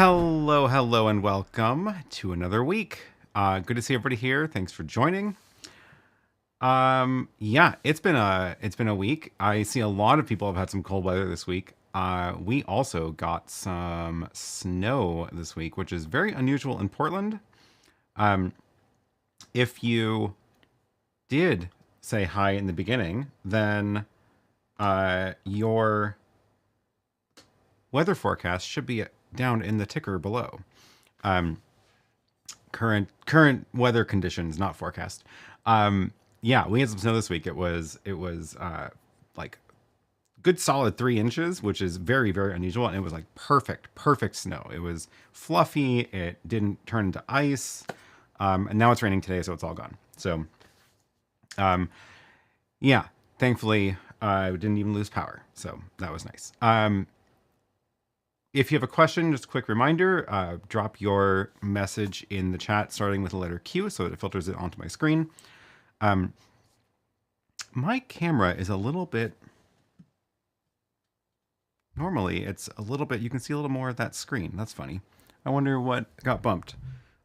Hello, and welcome to another week. Good to see everybody here. Thanks for joining. Yeah, it's been a week. I see a lot of people have had some cold weather this week. We also got some snow this week, which is very unusual in Portland. If you did say hi in the beginning, then your weather forecast should be down in the ticker below. Current weather conditions, not forecast. Yeah, we had some snow this week. It was like good solid 3 inches, which is very, very unusual. And it was like perfect snow. It was fluffy. It didn't turn into ice. And now it's raining today, so it's all gone. So, yeah, thankfully, we didn't even lose power. So that was nice. If you have a question, just a quick reminder, drop your message in the chat starting with the letter Q so that it filters it onto my screen. My camera is a little bit, normally it's a little bit, you can see a little more of that screen. That's funny. I wonder what got bumped.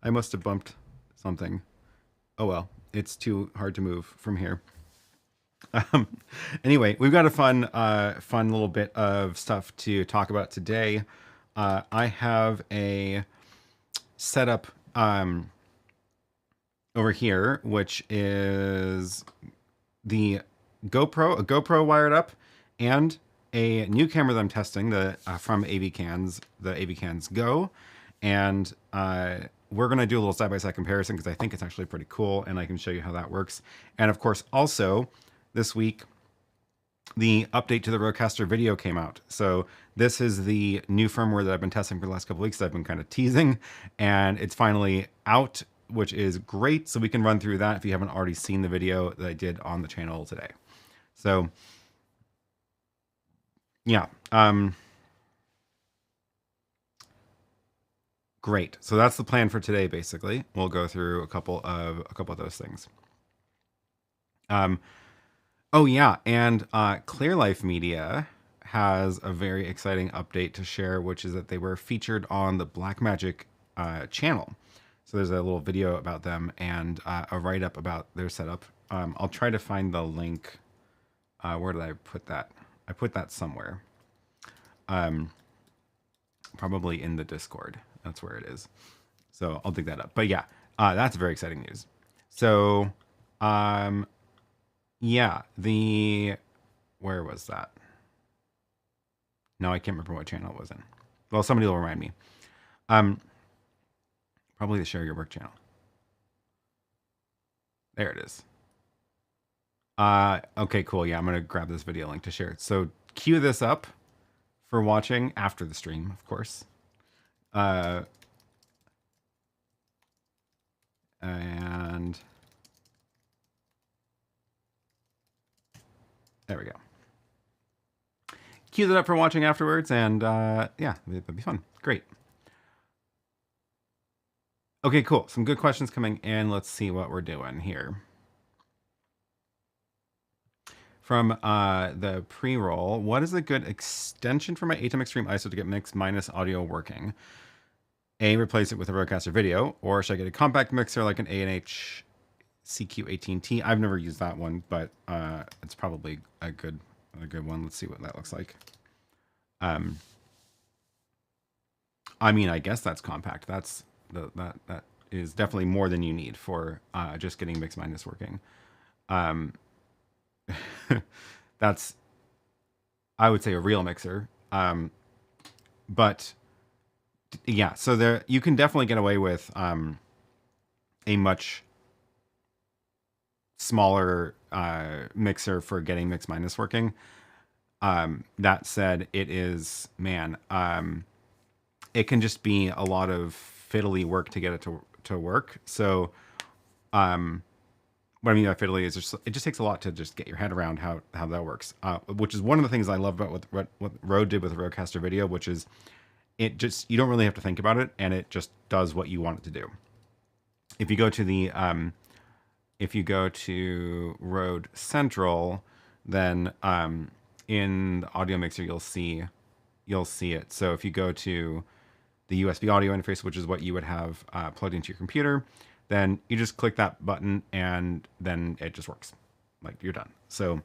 I must have bumped something. Oh well, it's too hard to move from here. Anyway, we've got a fun little bit of stuff to talk about today. I have a setup over here, which is the a GoPro wired up, and a new camera that I'm testing, from AVKANS, the AVKANS Go, and we're going to do a little side-by-side comparison because I think it's actually pretty cool, and I can show you how that works. And of course, also this week, the update to the RØDECaster video came out. So this is the new firmware that I've been testing for the last couple of weeks that I've been kind of teasing, and it's finally out, which is great. So we can run through that if you haven't already seen the video that I did on the channel today. So yeah, great. So that's the plan for today. Basically, we'll go through a couple of those things. Oh yeah, and Clear Life Media has a very exciting update to share, which is that they were featured on the Blackmagic channel. So there's a little video about them and a write-up about their setup. I'll try to find the link. Where did I put that? I put that somewhere. Probably in the Discord. That's where it is. So I'll dig that up. But yeah, that's very exciting news. So, yeah, where was that? No, I can't remember what channel it was in. Well, somebody will remind me. Probably the Share Your Work channel. There it is. Okay, cool. Yeah, I'm going to grab this video link to share it. So cue this up for watching after the stream, of course. And there we go. Cue that up for watching afterwards, and yeah, it'll be fun. Great. Okay, cool. Some good questions coming in. Let's see what we're doing here. From the pre-roll, what is a good extension for my ATEM Extreme ISO to get mix minus audio working? A, replace it with a RØDECaster video, or should I get a compact mixer like an A&H CQ18T? I've never used that one, but it's probably a good one. Let's see what that looks like. I mean, I guess that's compact. That is definitely more than you need for just getting mix minus working. That's, I would say, a real mixer. But yeah, so there you can definitely get away with a much smaller mixer for getting mix minus working. That said, it is, man, it can just be a lot of fiddly work to get it to work. So what I mean by fiddly is it just takes a lot to just get your head around how that works, which is one of the things I love about what Rode did with the RØDECaster video, which is you don't really have to think about it, and it just does what you want it to do. If you go to Rode Central, then in the audio mixer you'll see it. So if you go to the USB audio interface, which is what you would have plugged into your computer, then you just click that button and then it just works. Like you're done. So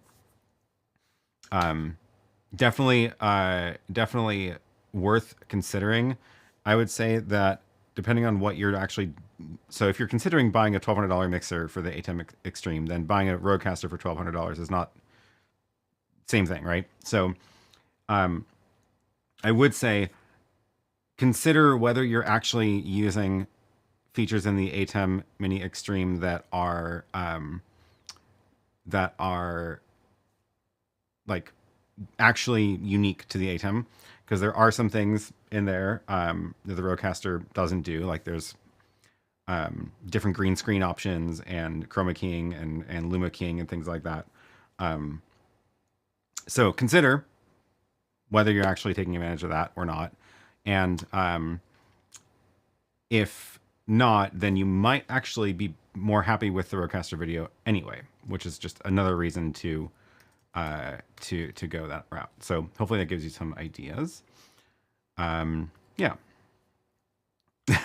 definitely worth considering. I would say that depending on what you're actually, so if you're considering buying a $1,200 mixer for the ATEM Extreme, then buying a RØDECaster for $1,200 is not same thing, right? So I would say consider whether you're actually using features in the ATEM Mini Extreme that are like actually unique to the ATEM, because there are some things in there that the RØDECaster doesn't do. Like there's different green screen options and chroma keying and luma keying and things like that. So consider whether you're actually taking advantage of that or not. And if not, then you might actually be more happy with the RØDECaster video anyway, which is just another reason to go that route. So hopefully that gives you some ideas. Yeah.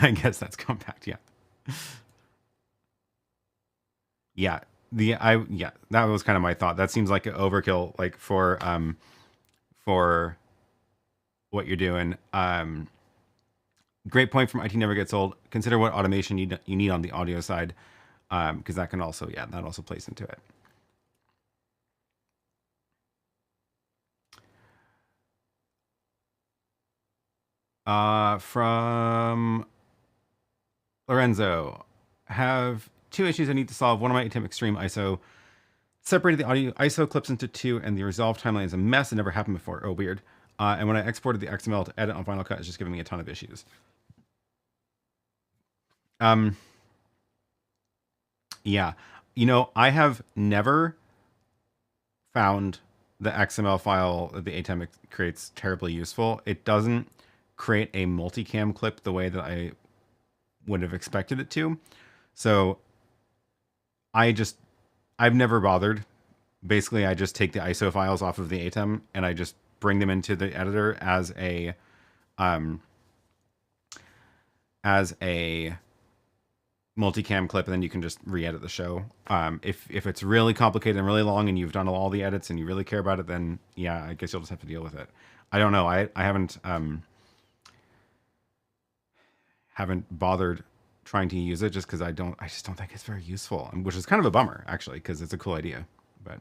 I guess that's compact. Yeah. Yeah. Yeah, that was kind of my thought. That seems like an overkill, like for what you're doing. Great point from IT Never Gets Old. Consider what automation you need on the audio side, because that can also, yeah, that also plays into it. From Lorenzo, have two issues I need to solve. One of my ATEM Extreme ISO separated the audio ISO clips into two, and the resolve timeline is a mess. It never happened before. Oh, weird. And when I exported the XML to edit on Final Cut, it's just giving me a ton of issues. Yeah, you know, I have never found the XML file that the ATEM creates terribly useful. It doesn't create a multicam clip the way that I would have expected it to. So I've never bothered. Basically, I just take the ISO files off of the ATEM and I just bring them into the editor as a multicam clip, and then you can just re-edit the show. If it's really complicated and really long and you've done all the edits and you really care about it, then yeah, I guess you'll just have to deal with it. I don't know. I haven't bothered trying to use it just because I just don't think it's very useful, which is kind of a bummer actually, because it's a cool idea. But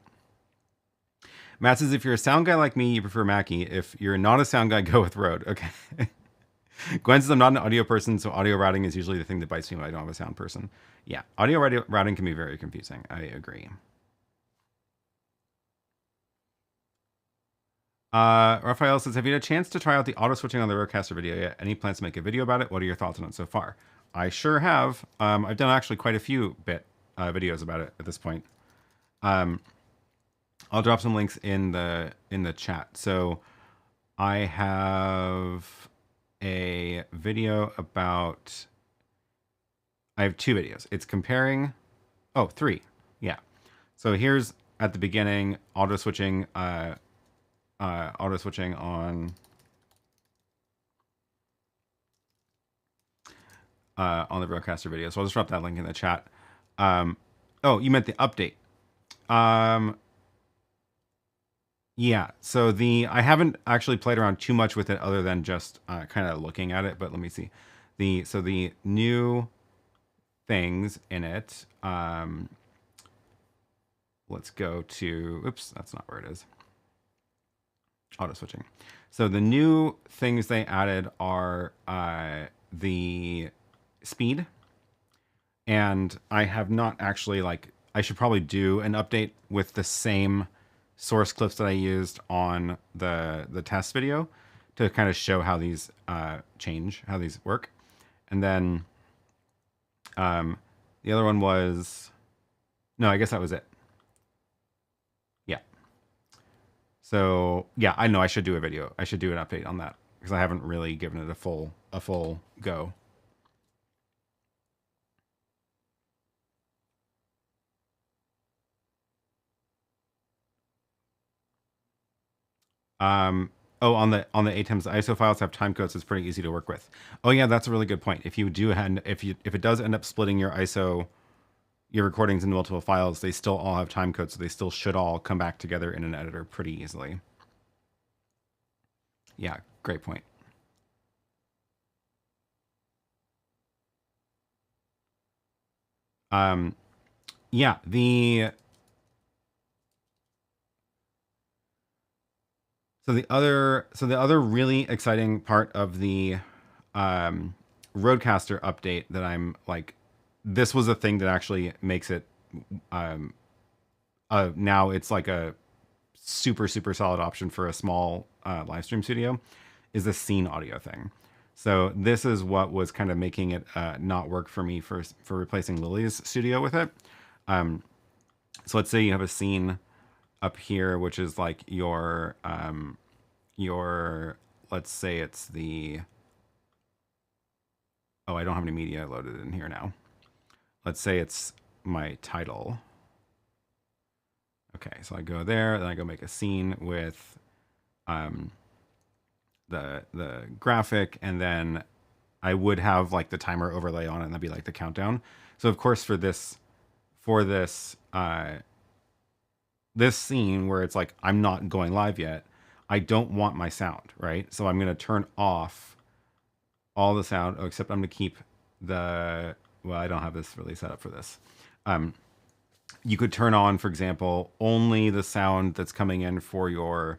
Matt says, if you're a sound guy like me, you prefer Mackie. If you're not a sound guy, go with Rode. Okay. Gwen says, I'm not an audio person, so audio routing is usually the thing that bites me when I don't have a sound person. Yeah, audio routing can be very confusing. I agree. Raphael says, have you had a chance to try out the auto switching on the RØDECaster video yet? Any plans to make a video about it? What are your thoughts on it so far? I sure have. I've done actually quite a few videos about it at this point. I'll drop some links in the chat. So I have a video about, I have two videos. It's comparing, oh, three. Yeah. So here's at the beginning, auto switching on the RØDECaster video. So I'll just drop that link in the chat. Oh, you meant the update. Yeah, so I haven't actually played around too much with it other than just kind of looking at it, but let me see. So the new things in it, let's go to, oops, that's not where it is. Auto switching. So the new things they added are the speed, and I have not actually, like, I should probably do an update with the same source clips that I used on the test video to kind of show how these change, how these work. And then the other one was, no, I guess that was it. Yeah. So yeah, I know I should do a video. I should do an update on that because I haven't really given it a full go. Oh, on the ATEMs, the ISO files have time codes. It's pretty easy to work with. Oh yeah, that's a really good point. If you do if it does end up splitting your ISO, your recordings into multiple files, they still all have time codes, so they still should all come back together in an editor pretty easily. Yeah, great point. Yeah, so the other really exciting part of the RØDECaster update that I'm like, this was a thing that actually makes it now it's like a super solid option for a small live stream studio, is the scene audio thing. So this is what was kind of making it not work for me for replacing Lily's studio with it. So let's say you have a scene up here, which is like your let's say it's the, oh, I don't have any media loaded in here now. Let's say it's my title. Okay, so I go there, then I go make a scene with the graphic, and then I would have like the timer overlay on it, and that'd be like the countdown. So of course for this this scene where it's like I'm not going live yet, I don't want my sound, right? So I'm gonna turn off all the sound, except I'm gonna keep the, well, I don't have this really set up for this. You could turn on, for example, only the sound that's coming in for your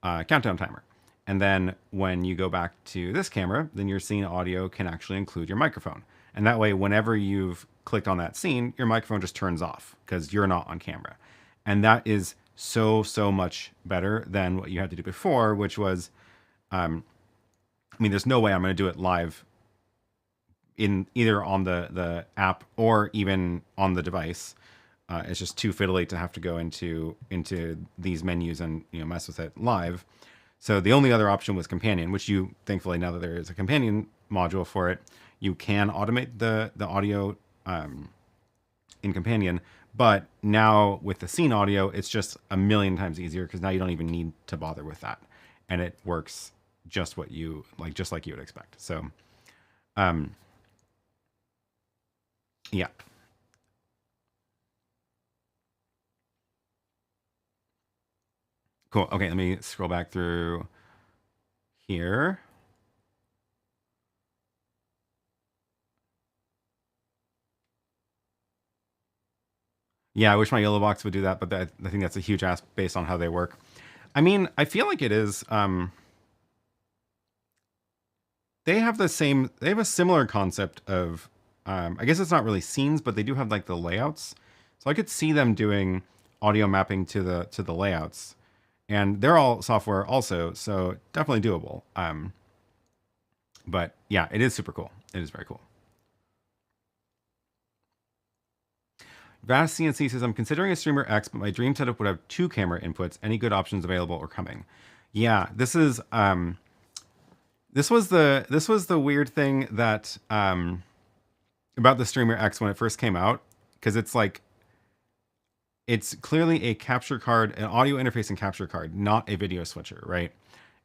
countdown timer. And then when you go back to this camera, then your scene audio can actually include your microphone. And that way, whenever you've clicked on that scene, your microphone just turns off because you're not on camera. And that is so much better than what you had to do before, which was, I mean, there's no way I'm going to do it live in either on the app or even on the device. It's just too fiddly to have to go into these menus and mess with it live. So the only other option was Companion, which you thankfully, now that there is a Companion module for it, you can automate the audio in Companion. But now with the scene audio, it's just a million times easier because now you don't even need to bother with that, and it works just what you like, just like you would expect. So, yeah. Cool. Okay, let me scroll back through here. Yeah, I wish my YoloBox would do that, but I think that's a huge ask based on how they work. I mean, I feel like it is. They have a similar concept of, I guess it's not really scenes, but they do have like the layouts. So I could see them doing audio mapping to the layouts, and they're all software also, so definitely doable. But yeah, it is super cool. It is very cool. Vast CNC says, I'm considering a Streamer X, but my dream setup would have 2 camera inputs. Any good options available or coming? Yeah, this is this was the weird thing that about the Streamer X when it first came out, because it's like, it's clearly a capture card, an audio interface and capture card, not a video switcher, right?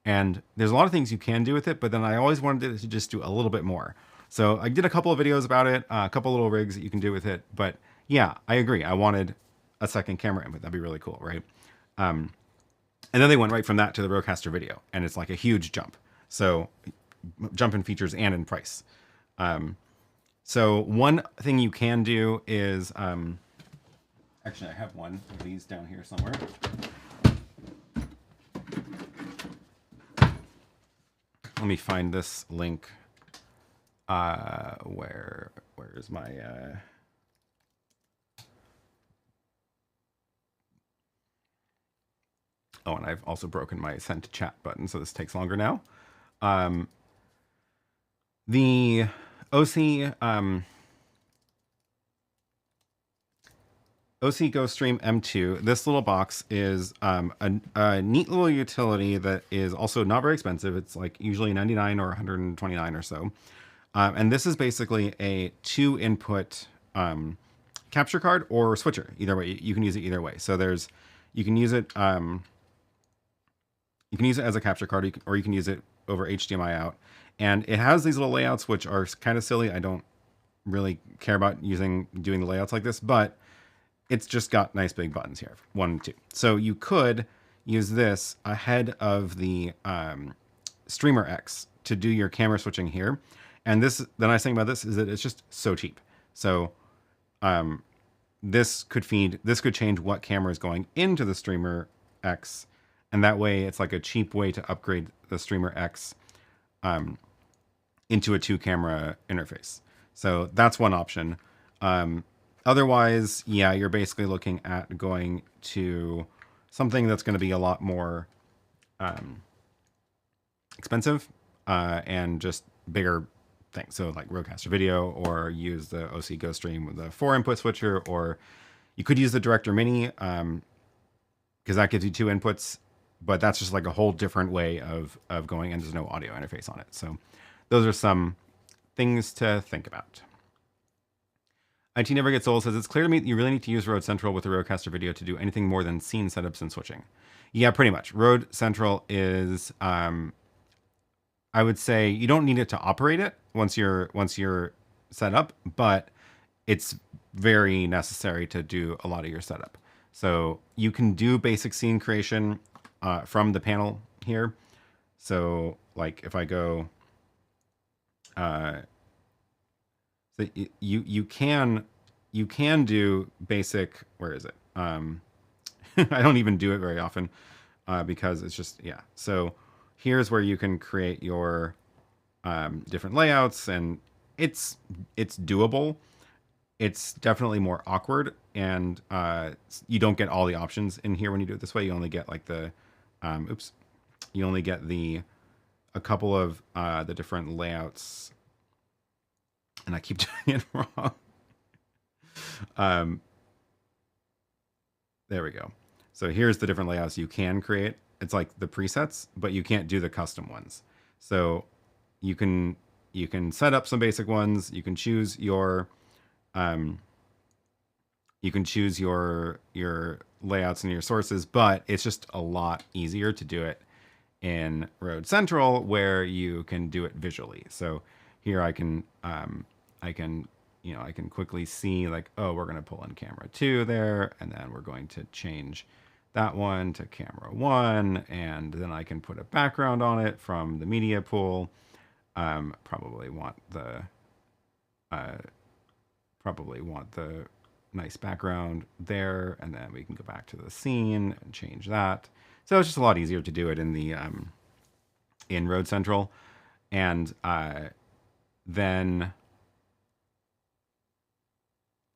And there's a lot of things you can do with it, but then I always wanted it to just do a little bit more. So I did a couple of videos about it, a couple little rigs that you can do with it. But yeah, I agree. I wanted a second camera input. That'd be really cool, right? And then they went right from that to the RØDECaster video, and it's like a huge jump. So jump in features and in price. So one thing you can do is, actually, I have one of these down here somewhere. Let me find this link. Where is my oh, and I've also broken my send to chat button, so this takes longer now. The OSEE OSEE Gostream M2. This little box is a neat little utility that is also not very expensive. It's like usually 99 or 129 or so. And this is basically a 2-input capture card or switcher. Either way, you can use it either way. So you can use it You can use it as a capture card, or you can use it over HDMI out. And it has these little layouts, which are kind of silly. I don't really care about doing the layouts like this, but it's just got nice big buttons here, 1 and 2. So you could use this ahead of the Streamer X to do your camera switching here. And the nice thing about this is that it's just so cheap. So this could change what camera is going into the Streamer X. And that way it's like a cheap way to upgrade the Streamer X into a 2-camera interface. So that's one option. Otherwise, yeah, you're basically looking at going to something that's going to be a lot more expensive and just bigger things. So like RØDECaster Video, or use the OSEE Gostream with a 4-input switcher, or you could use the Director Mini because that gives you 2 inputs, but that's just like a whole different way of going, and there's no audio interface on it. So those are some things to think about. IT Never Gets Old says, it's clear to me that you really need to use Rode Central with the RØDECaster Video to do anything more than scene setups and switching. Yeah, pretty much. Rode Central is, I would say you don't need it to operate it once you're set up, but it's very necessary to do a lot of your setup. So you can do basic scene creation from the panel here. So like if I go, so you can do basic, where is it? I don't even do it very often because it's just, yeah. So here's where you can create your different layouts, and it's doable. It's definitely more awkward, and you don't get all the options in here when you do it this way. You only get like the, you only get a couple of the different layouts. And I keep doing it wrong. There we go. So here's the different layouts you can create. It's like the presets, but you can't do the custom ones. So you can set up some basic ones. You can choose your layouts and your sources, but it's just a lot easier to do it in Rode Central, where you can do it visually. So here I can quickly see like, oh, we're going to pull in camera 2 there, and then we're going to change that one to camera 1, and then I can put a background on it from the media pool. Probably want the nice background there, and then we can go back to the scene and change that. So it's just a lot easier to do it in the in Rode Central, and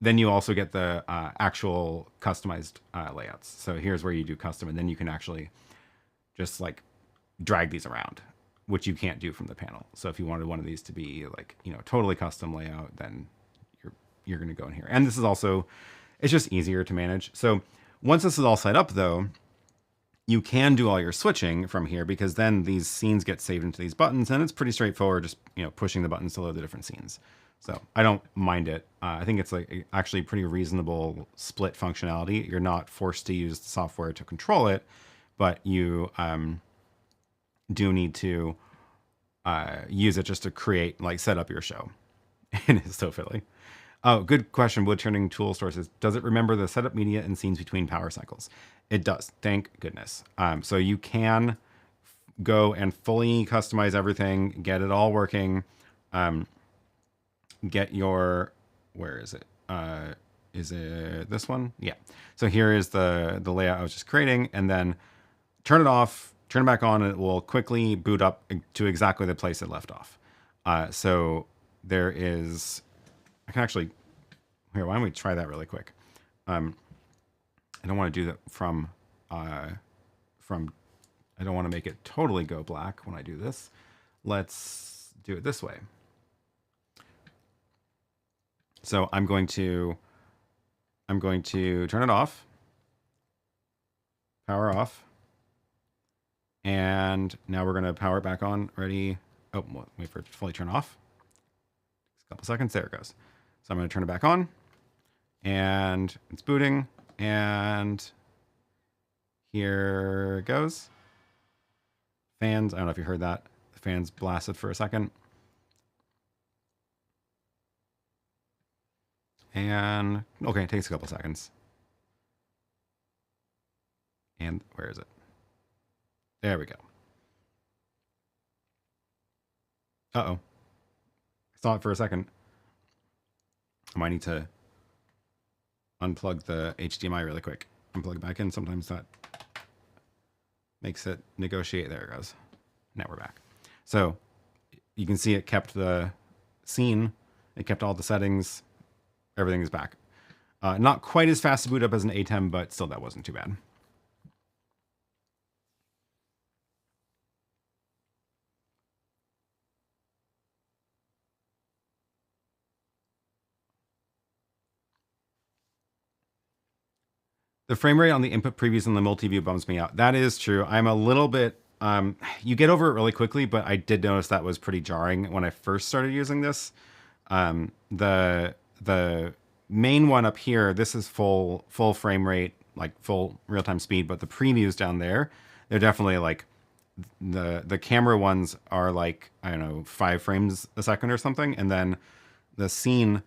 then you also get the actual customized layouts. So here's where you do custom, and then you can actually just like drag these around, which you can't do from the panel. So if you wanted one of these to be like, totally custom layout, then you're going to go in here. And this is also, it's just easier to manage. So once this is all set up though, you can do all your switching from here, because then these scenes get saved into these buttons, and it's pretty straightforward, just pushing the buttons to load the different scenes. So I don't mind it. I think it's like actually pretty reasonable split functionality. You're not forced to use the software to control it, but you do need to use it just to create, like, set up your show. And it's so fiddly. Oh, good question. Wood turning tool sources. Does it remember the setup media and scenes between power cycles? It does. Thank goodness. So you can go and fully customize everything, get it all working. Get your, where is it? Is it this one? Yeah. So here is the layout I was just creating, and then turn it off, turn it back on, and it will quickly boot up to exactly the place it left off. So there is, I can actually, here, why don't we try that really quick? I don't want to do that from, I don't want to make it totally go black when I do this. Let's do it this way. So I'm going to turn it off, power off, and now we're going to power it back on. Ready? Oh, wait for it to fully turn off. A couple seconds. There it goes. So I'm going to turn it back on, and it's booting, and here it goes. Fans, I don't know if you heard that. The fans blasted for a second. And, okay, it takes a couple seconds. And where is it? There we go. Uh-oh. I saw it for a second. I might need to unplug the HDMI really quick and plug it back in. Sometimes that makes it negotiate. There it goes. Now we're back. So you can see it kept the scene. It kept all the settings. Everything is back. Not quite as fast to boot up as an ATEM, but still that wasn't too bad. The frame rate on the input previews and the multi-view bums me out. That is true. I'm a little bit, you get over it really quickly, but I did notice that was pretty jarring when I first started using this. The main one up here, this is full frame rate, like full real-time speed, but the previews down there, they're definitely like, the camera ones are like, I don't know, 5 frames a second or something, and then the scene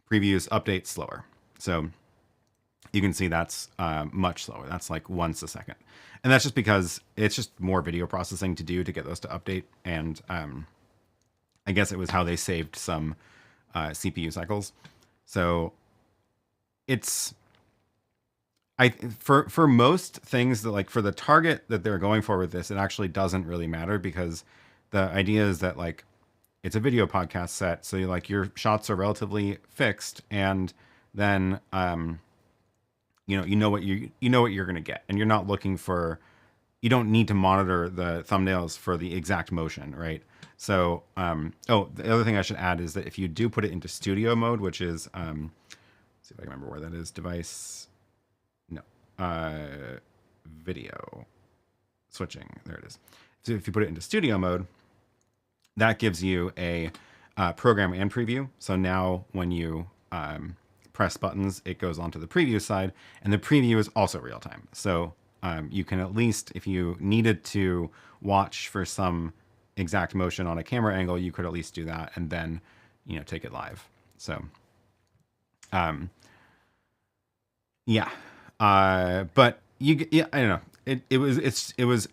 previews update slower. So you can see that's much slower. That's like once a second. And that's just because it's just more video processing to do to get those to update. And I guess it was how they saved some CPU cycles. So it's, for most things that, like, for the target that they're going for with this, it actually doesn't really matter, because the idea is that, like, it's a video podcast set. So like your shots are relatively fixed, and then, you know what you're going to get, and you're not looking for, you don't need to monitor the thumbnails for the exact motion, right? So, oh, the other thing I should add is that if you do put it into studio mode, which is, let's see if I can remember where that is, device, no, video switching, there it is. So if you put it into studio mode, that gives you a program and preview. So now when you, press buttons, it goes onto the preview side, and the preview is also real time. So you can, at least if you needed to watch for some exact motion on a camera angle, you could at least do that, and then, take it live. So yeah, but I don't know. It was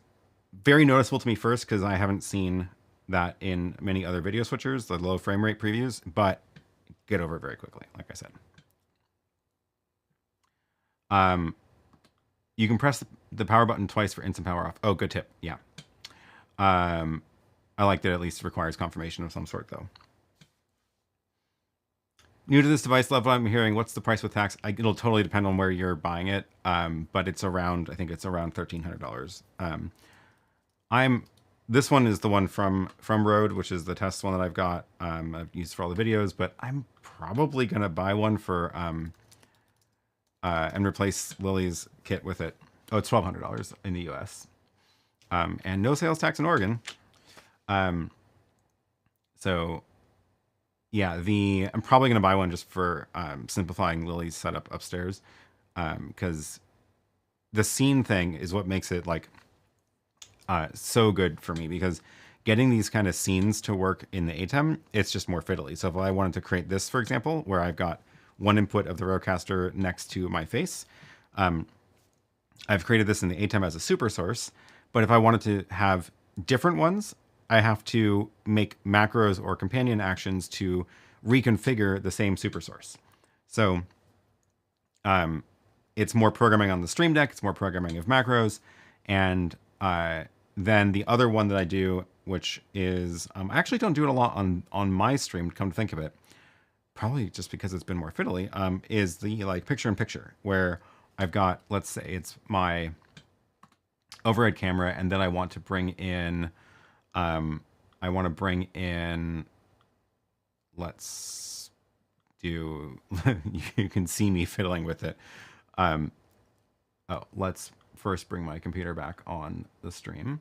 very noticeable to me first, because I haven't seen that in many other video switchers, the low frame rate previews, but get over it very quickly, like I said. You can press the power button twice for instant power off. Oh, good tip. Yeah. I like that it at least requires confirmation of some sort, though. New to this device level, I'm hearing, what's the price with tax? It'll totally depend on where you're buying it. But it's around, I think it's around $1,300. This one is the one from RØDE, which is the test one that I've got. I've used for all the videos, but I'm probably going to buy one for, and replace Lily's kit with it. Oh, it's $1,200 in the US. And no sales tax in Oregon. So yeah, I'm probably going to buy one just for simplifying Lily's setup upstairs. Because the scene thing is what makes it, like, so good for me, because getting these kind of scenes to work in the ATEM, it's just more fiddly. So if I wanted to create this, for example, where I've got one input of the RØDECaster next to my face, I've created this in the ATEM as a super source, but if I wanted to have different ones, I have to make macros or companion actions to reconfigure the same super source. So it's more programming on the Stream Deck, it's more programming of macros, and then the other one that I do, which is, I actually don't do it a lot on my stream, come to think of it, probably just because it's been more fiddly, is the, like, picture-in-picture, where I've got, let's say it's my overhead camera, and then I want to bring in, let's do, you can see me fiddling with it. Let's first bring my computer back on the stream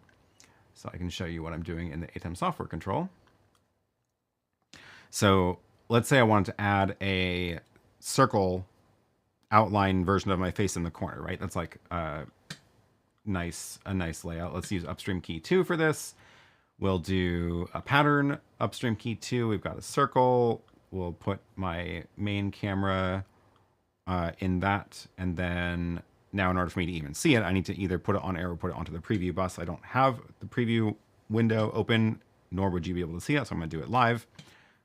so I can show you what I'm doing in the ATEM software control. So let's say I wanted to add a circle outline version of my face in the corner, right? That's like a nice layout. Let's use upstream key 2 for this. We'll do a pattern upstream key 2. We've got a circle. We'll put my main camera in that, and then now in order for me to even see it, I need to either put it on air or put it onto the preview bus. I don't have the preview window open, nor would you be able to see it, so I'm going to do it live.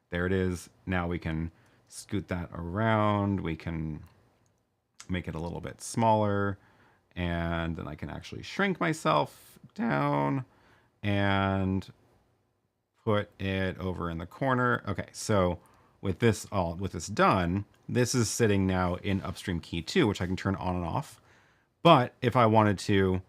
There it is. Now we can scoot that around. We can make it a little bit smaller, and then I can actually shrink myself down and put it over in the corner. Okay, so with this done, this is sitting now in upstream key 2, which I can turn on and off. But if I wanted to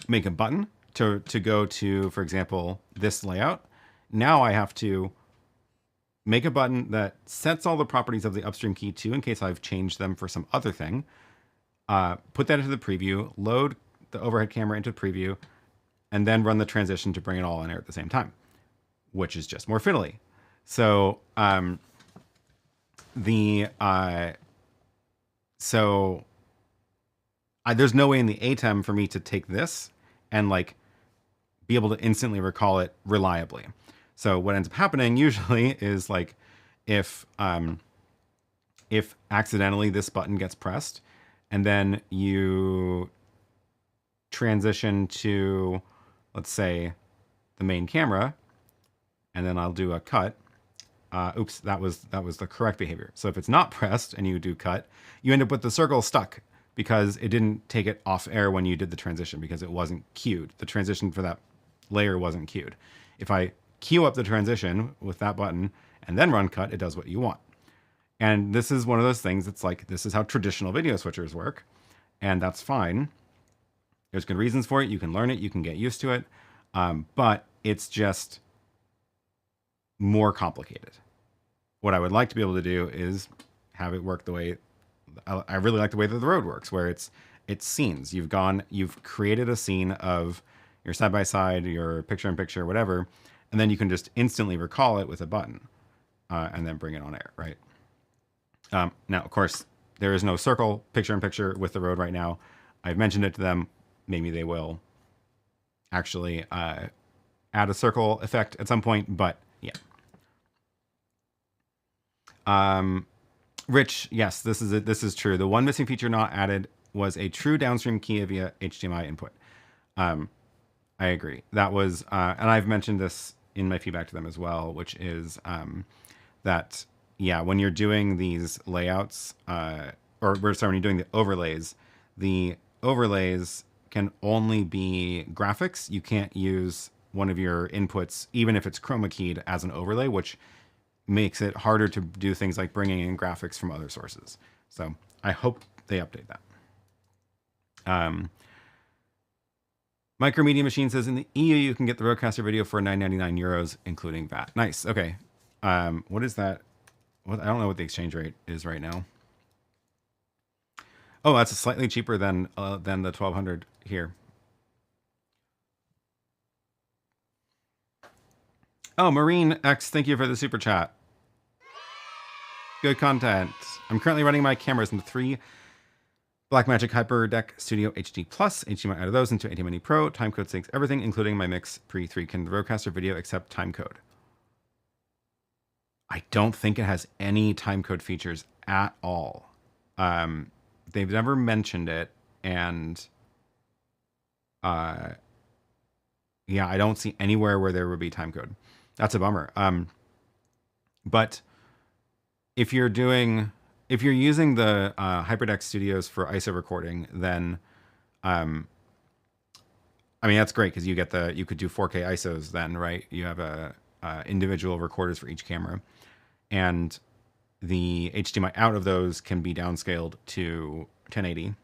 make a button to go to, for example, this layout, now I have to make a button that sets all the properties of the upstream key 2 in case I've changed them for some other thing. Put that into the preview, load the overhead camera into preview, and then run the transition to bring it all in air at the same time, which is just more fiddly. So there's no way in the ATEM for me to take this and like be able to instantly recall it reliably. So what ends up happening usually is like if accidentally this button gets pressed and then you transition to, let's say, the main camera, and then I'll do a cut. Oops, that was the correct behavior. So if it's not pressed and you do cut, you end up with the circle stuck because it didn't take it off air when you did the transition because it wasn't queued. The transition for that layer wasn't queued. If I queue up the transition with that button and then run cut, it does what you want. And this is one of those things that's like, this is how traditional video switchers work. And that's fine. There's good reasons for it. You can learn it. You can get used to it. But it's just more complicated. What I would like to be able to do is have it work the way I really like the way that the Rode works, where it's scenes. You've created a scene of your side-by-side, your picture-in-picture, whatever, and then you can just instantly recall it with a button and then bring it on air, right? Now, of course, there is no circle picture-in-picture with the Rode right now. I've mentioned it to them. Maybe they will actually add a circle effect at some point, but yeah. Rich, yes, this is true. The one missing feature not added was a true downstream key via HDMI input. I agree. That was, and I've mentioned this in my feedback to them as well, which is that, yeah, when you're doing these layouts, when you're doing the overlays can only be graphics. You can't use one of your inputs, even if it's chroma keyed, as an overlay, which makes it harder to do things like bringing in graphics from other sources. So I hope they update that. Micromedia Machine says in the EU you can get the RØDECaster video for 9.99 euros, including VAT. Nice. Okay. What is that? I don't know what the exchange rate is right now. Oh, that's slightly cheaper than the 1,200 here. Oh, Marine X, thank you for the super chat. Good content. I'm currently running my cameras into 3 Blackmagic HyperDeck Studio HD Plus. HDMI out of those into ATEM Mini Pro. Timecode syncs everything, including my mix pre-3 can the RØDECaster video except timecode. I don't think it has any timecode features at all. They've never mentioned it, and yeah, I don't see anywhere where there would be timecode. That's a bummer. But if you're using the HyperDeck Studios for ISO recording, then I mean that's great because you could do 4K ISOs then, right? You have individual recorders for each camera, and the HDMI out of those can be downscaled to 1080,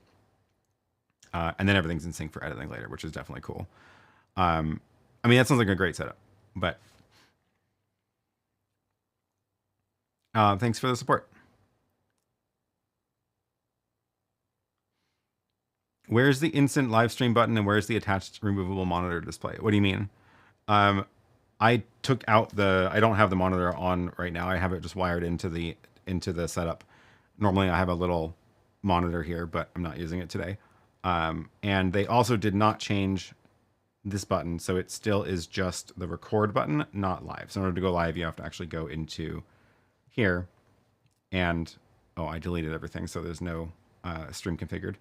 and then everything's in sync for editing later, which is definitely cool. I mean that sounds like a great setup, but thanks for the support. Where's the instant live stream button and where's the attached removable monitor display? What do you mean? I took out I don't have the monitor on right now. I have it just wired into the setup. Normally I have a little monitor here, but I'm not using it today. And they also did not change this button, so it still is just the record button, not live. So in order to go live, you have to actually go into here and, oh, I deleted everything, so there's no stream configured.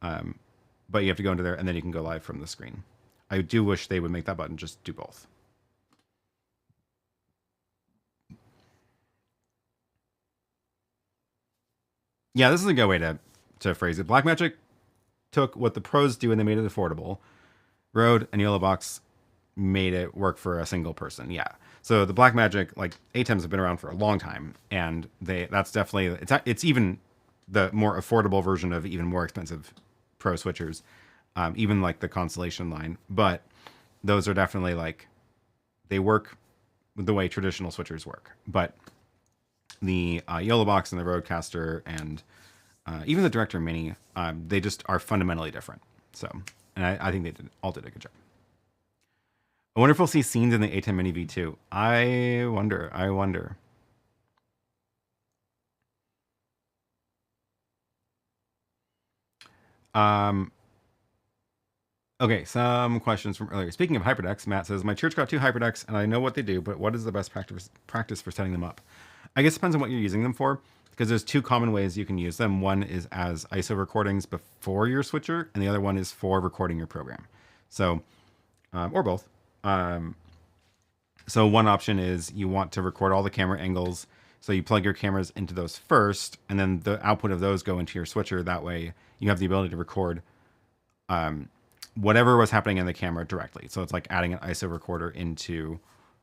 But you have to go into there, and then you can go live from the screen. I do wish they would make that button just do both. Yeah, this is a good way to phrase it. Blackmagic took what the pros do and they made it affordable. RØDE and YoloBox made it work for a single person. Yeah. So the Blackmagic, like, ATEMs have been around for a long time, and that's definitely, it's even the more affordable version of even more expensive pro switchers, even like the Constellation line. But those are definitely, like, they work the way traditional switchers work. But the YoloBox and the RØDECaster and even the Director Mini, they just are fundamentally different. So, and I think they all did a good job. I wonder if we'll see scenes in the ATEM Mini V2. I wonder. Okay, some questions from earlier. Speaking of hyperdecks, Matt says, my church got 2 hyperdecks, and I know what they do, but what is the best practice for setting them up? I guess it depends on what you're using them for, because there's 2 common ways you can use them. One is as ISO recordings before your switcher, and the other one is for recording your program. So, or both. So one option is you want to record all the camera angles. So you plug your cameras into those first, and then the output of those go into your switcher. That way you have the ability to record whatever was happening in the camera directly. So it's like adding an ISO recorder into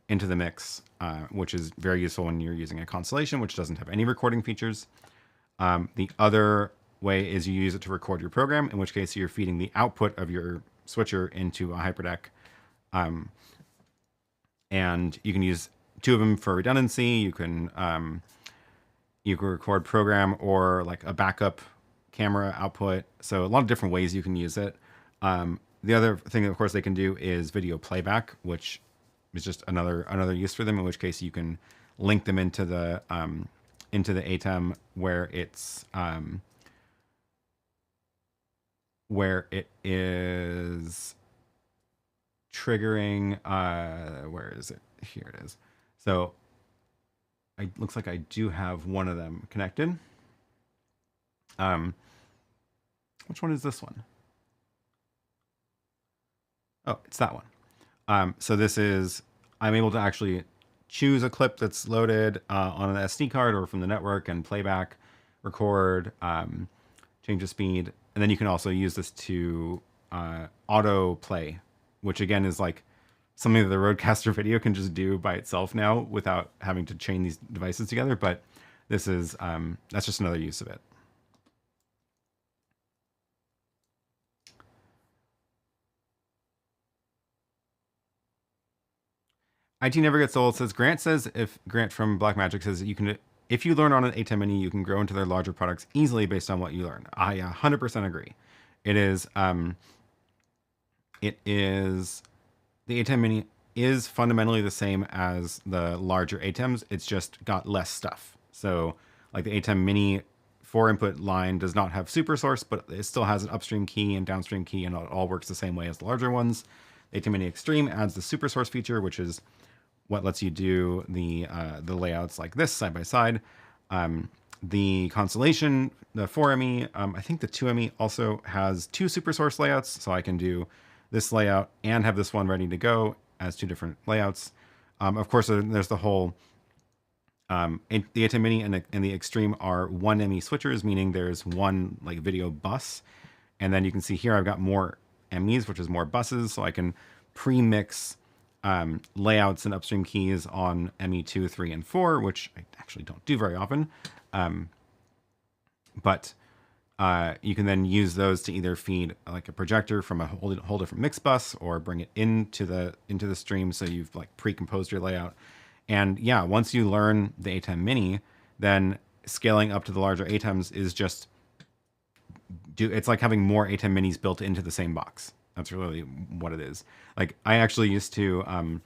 the mix, which is very useful when you're using a Constellation, which doesn't have any recording features. The other way is you use it to record your program, in which case you're feeding the output of your switcher into a hyperdeck. And you can use 2 of them for redundancy. You can record program or like a backup camera output. So a lot of different ways you can use it. The other thing, of course, they can do is video playback, which is just another use for them. In which case, you can link them into the ATEM where it is triggering. Where is it? Here it is. So it looks like I do have one of them connected. Which one is this one? Oh, it's that one. So this is, I'm able to actually choose a clip that's loaded on an SD card or from the network and playback, record, change the speed. And then you can also use this to auto play, which again is like something that the RØDECaster video can just do by itself now without having to chain these devices together. But this is, that's just another use of it. IT never gets old says Grant from Blackmagic says you can, if you learn on an ATEM Mini, you can grow into their larger products easily based on what you learn. I 100% agree. It is the ATEM Mini is fundamentally the same as the larger ATEMs. It's just got less stuff. So like the ATEM Mini 4-input line does not have super source, but it still has an upstream key and downstream key, and it all works the same way as the larger ones. The ATEM Mini Extreme adds the super source feature, which is what lets you do the layouts like this side by side. The Constellation, the 4ME, I think the 2ME also has 2 super source layouts, so I can do this layout and have this one ready to go as 2 different layouts. Of course, there's the whole, the ATEM Mini and the Extreme are 1ME switchers, meaning there's one like video bus. And then you can see here I've got more MEs, which is more buses, so I can pre-mix layouts and upstream keys on ME2, 3, and 4, which I actually don't do very often. But you can then use those to either feed like a projector from a whole different mix bus or bring it into the stream, so you've like pre-composed your layout. And yeah, once you learn the ATEM Mini, then scaling up to the larger ATEMs is just it's like having more ATEM Minis built into the same box. That's really what it is. Like I actually used to, a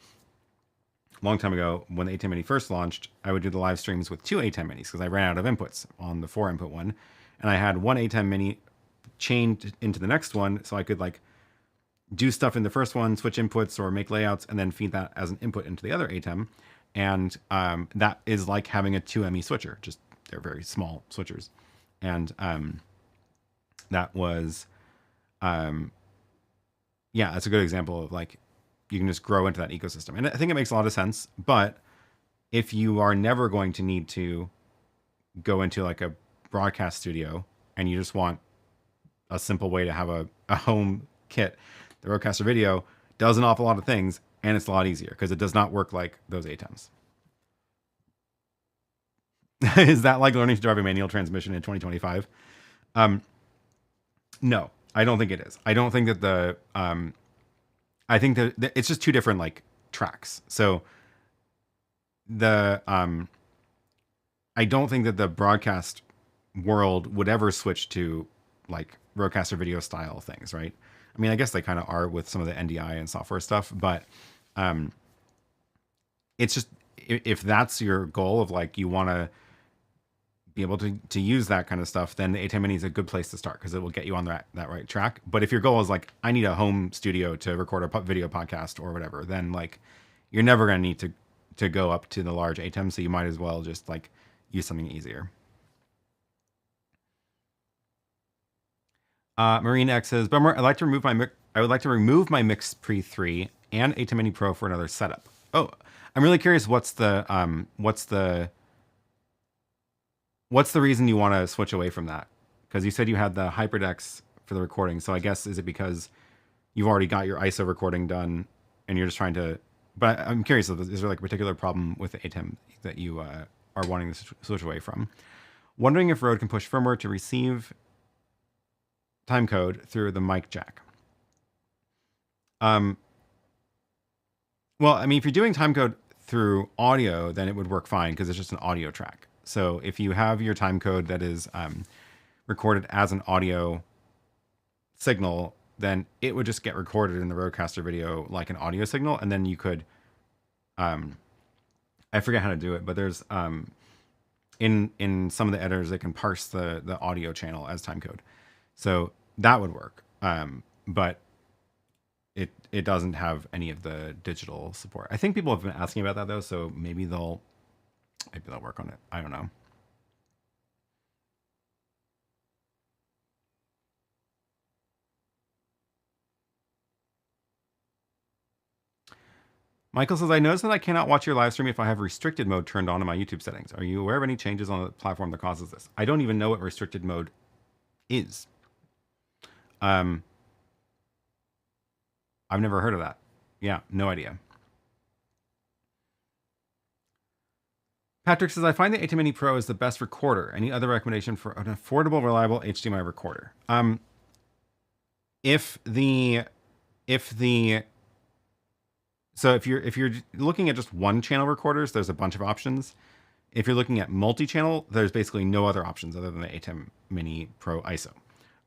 long time ago when the ATEM Mini first launched, I would do the live streams with 2 ATEM Minis because I ran out of inputs on the 4-input one. And I had one ATEM Mini chained into the next one, so I could like do stuff in the first one, switch inputs or make layouts, and then feed that as an input into the other ATEM. And that is like having a 2ME switcher, just they're very small switchers. And that was, yeah, that's a good example of like, you can just grow into that ecosystem. And I think it makes a lot of sense. But if you are never going to need to go into like a broadcast studio and you just want a simple way to have a home kit, the RØDECaster Video does an awful lot of things, and it's a lot easier because it does not work like those ATEMs. Is that like learning to drive a manual transmission in 2025? No, I don't think it is. I don't think that the I think that it's just two different like tracks. So the I don't think that the broadcast world would ever switch to like RØDECaster Video style things, right? I mean, I guess they kind of are with some of the NDI and software stuff, but it's just, if that's your goal of like, you want to be able to use that kind of stuff, then the ATEM Mini is a good place to start because it will get you on that right track. But if your goal is like, I need a home studio to record a video podcast or whatever, then like, you're never going to need to go up to the large ATEM. So you might as well just like use something easier. Marine X says, Bummer, I would like to remove my Mix Pre 3 and ATEM Mini Pro for another setup. Oh, I'm really curious. What's the reason you want to switch away from that? Because you said you had the HyperDex for the recording. So I guess, is it because you've already got your ISO recording done and you're just trying to, but I'm curious, is there like a particular problem with the ATEM that you are wanting to switch away from? Wondering if Rode can push firmware to receive timecode through the mic jack. Well, I mean, if you're doing timecode through audio, then it would work fine because it's just an audio track. So if you have your timecode that is recorded as an audio signal, then it would just get recorded in the RØDECaster Video like an audio signal, and then you could, I forget how to do it, but there's in some of the editors they can parse the audio channel as timecode. So that would work, but it doesn't have any of the digital support. I think people have been asking about that though, so maybe they'll work on it. I don't know. Michael says, I noticed that I cannot watch your live stream if I have restricted mode turned on in my YouTube settings. Are you aware of any changes on the platform that causes this? I don't even know what restricted mode is. I've never heard of that. Yeah, no idea. Patrick says, I find the ATEM Mini Pro is the best recorder. Any other recommendation for an affordable, reliable HDMI recorder? So if you're looking at just one channel recorders, there's a bunch of options. If you're looking at multi-channel, there's basically no other options other than the ATEM Mini Pro ISO.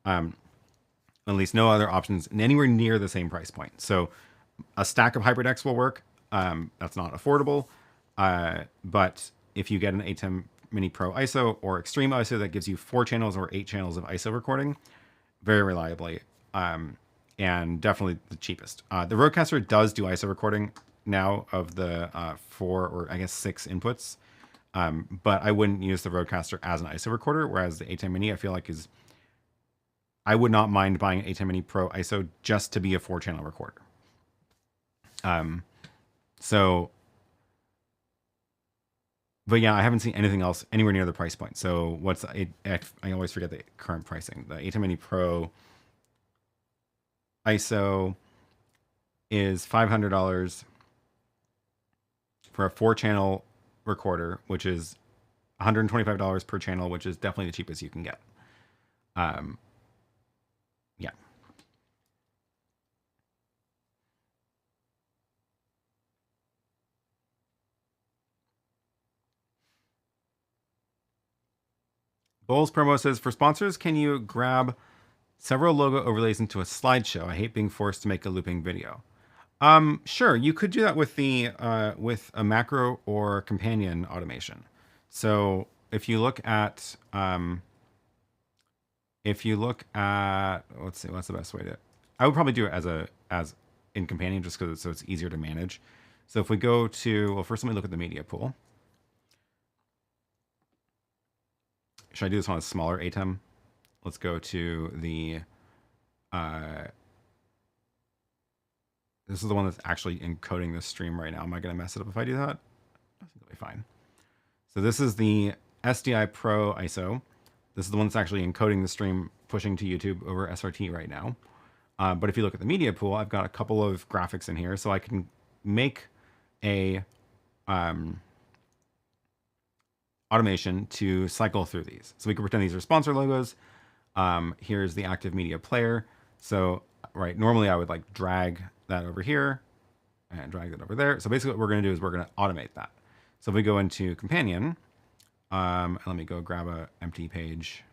At least no other options anywhere near the same price point. So a stack of HyperDex will work. That's not affordable. But if you get an ATEM Mini Pro ISO or Extreme ISO that gives you 4 channels or 8 channels of ISO recording, very reliably, and definitely the cheapest. The RØDECaster does do ISO recording now of the 4 or I guess 6 inputs, but I wouldn't use the RØDECaster as an ISO recorder, whereas the ATEM Mini I feel like is, I would not mind buying an ATEM Mini Pro ISO just to be a 4-channel recorder. But yeah, I haven't seen anything else anywhere near the price point. So I always forget the current pricing. The ATEM Mini Pro ISO is $500 for a 4-channel recorder, which is $125 per channel, which is definitely the cheapest you can get. Yeah. Bowles Promo says, for sponsors, can you grab several logo overlays into a slideshow? I hate being forced to make a looping video. Sure, you could do that with the with a macro or companion automation. So if you look at if you look at, let's see, what's the best way to, I would probably do it as in companion just because so it's easier to manage. So if we go to, well, first let me look at the media pool. Should I do this on a smaller ATEM? Let's go to the, this is the one that's actually encoding the stream right now. Am I going to mess it up if I do that? I think it'll be fine. So this is the SDI Pro ISO. This is the one that's actually encoding the stream, pushing to YouTube over SRT right now. But if you look at the media pool, I've got a couple of graphics in here, so I can make a automation to cycle through these. So we can pretend these are sponsor logos. Here's the active media player. So right, normally I would like drag that over here and drag that over there. So basically what we're going to do is we're going to automate that. So if we go into companion, let me go grab a empty page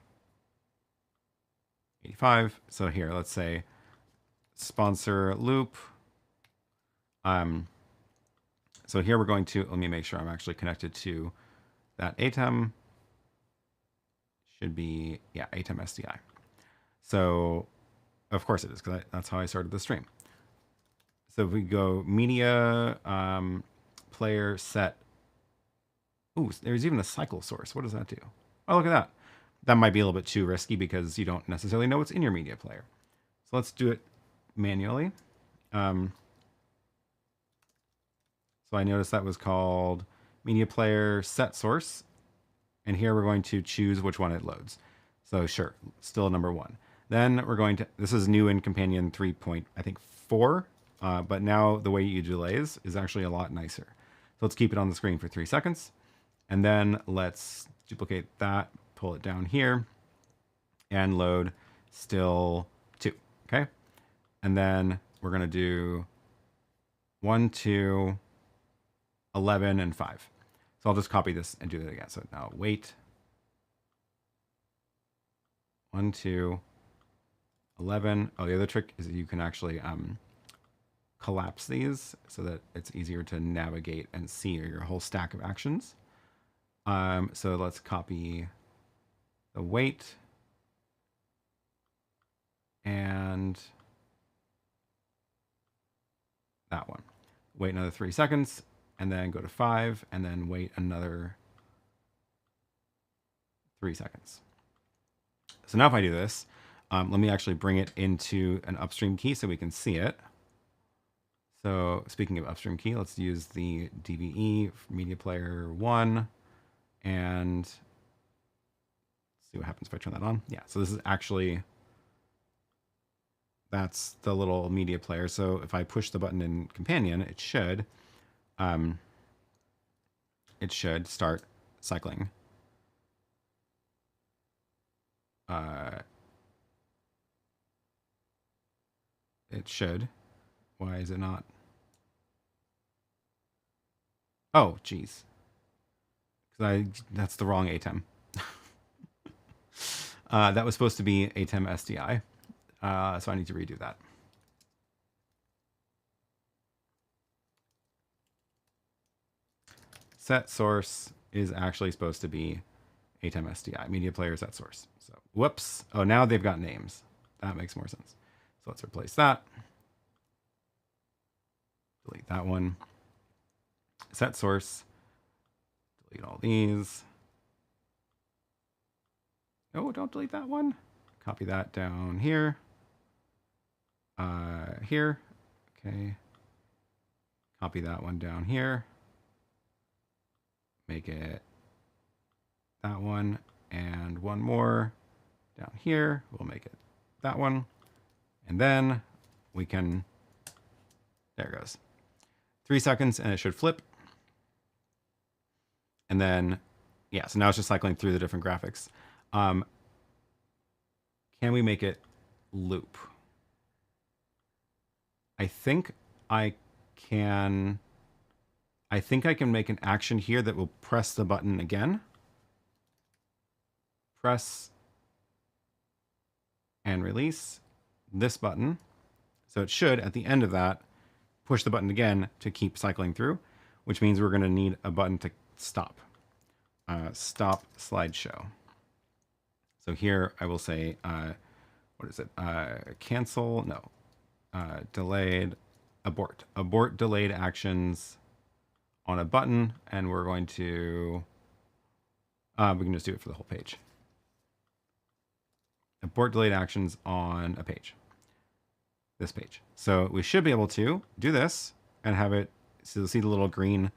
85. So here, let's say sponsor loop. So here we're going to, let me make sure I'm actually connected to that ATEM. Should be, yeah, ATEM SDI. So of course it is, because that's how I started the stream. So if we go media, player set. Ooh, there's even a cycle source. What does that do? Oh, look at that. That might be a little bit too risky because you don't necessarily know what's in your media player. So let's do it manually. So I noticed that was called media player set source. And here we're going to choose which one it loads. So sure, still number 1. Then we're going to, this is new in companion 3.4, but now the way you delays is actually a lot nicer. So let's keep it on the screen for 3 seconds. And then let's duplicate that, pull it down here, and load still 2, okay? And then we're gonna do 1, 2, 11, and 5. So I'll just copy this and do that again. So now wait. 1, 2, 11. Oh, the other trick is that you can actually collapse these so that it's easier to navigate and see your whole stack of actions. So let's copy the wait and that one. Wait another 3 seconds and then go to 5 and then wait another 3 seconds. So now if I do this, let me actually bring it into an upstream key so we can see it. So speaking of upstream key, let's use the DVE media player 1 and see what happens if I turn that on. Yeah, so this is actually, that's the little media player. So if I push the button in companion, it should start cycling. It should. Why is it not? Oh, geez. That's the wrong ATEM. That was supposed to be ATEM SDI. So I need to redo that. Set source is actually supposed to be ATEM SDI. Media player set source. So whoops. Oh, now they've got names. That makes more sense. So let's replace that. Delete that one. Set source. Delete all these. Oh, don't delete that one. Copy that down here. Here. Okay. Copy that one down here. Make it that one and one more down here. We'll make it that one. And then we can, there it goes. 3 seconds and it should flip. And then, yeah, so now it's just cycling through the different graphics. Can we make it loop? I think I can make an action here that will press the button again. Press and release this button. So it should, at the end of that, push the button again to keep cycling through, which means we're going to need a button to stop. Stop slideshow. So here I will say, what is it? Cancel, no, delayed, abort delayed actions on a button. And we're going to, we can just do it for the whole page. Abort delayed actions on a page, this page. So we should be able to do this and have it, so you'll see the little green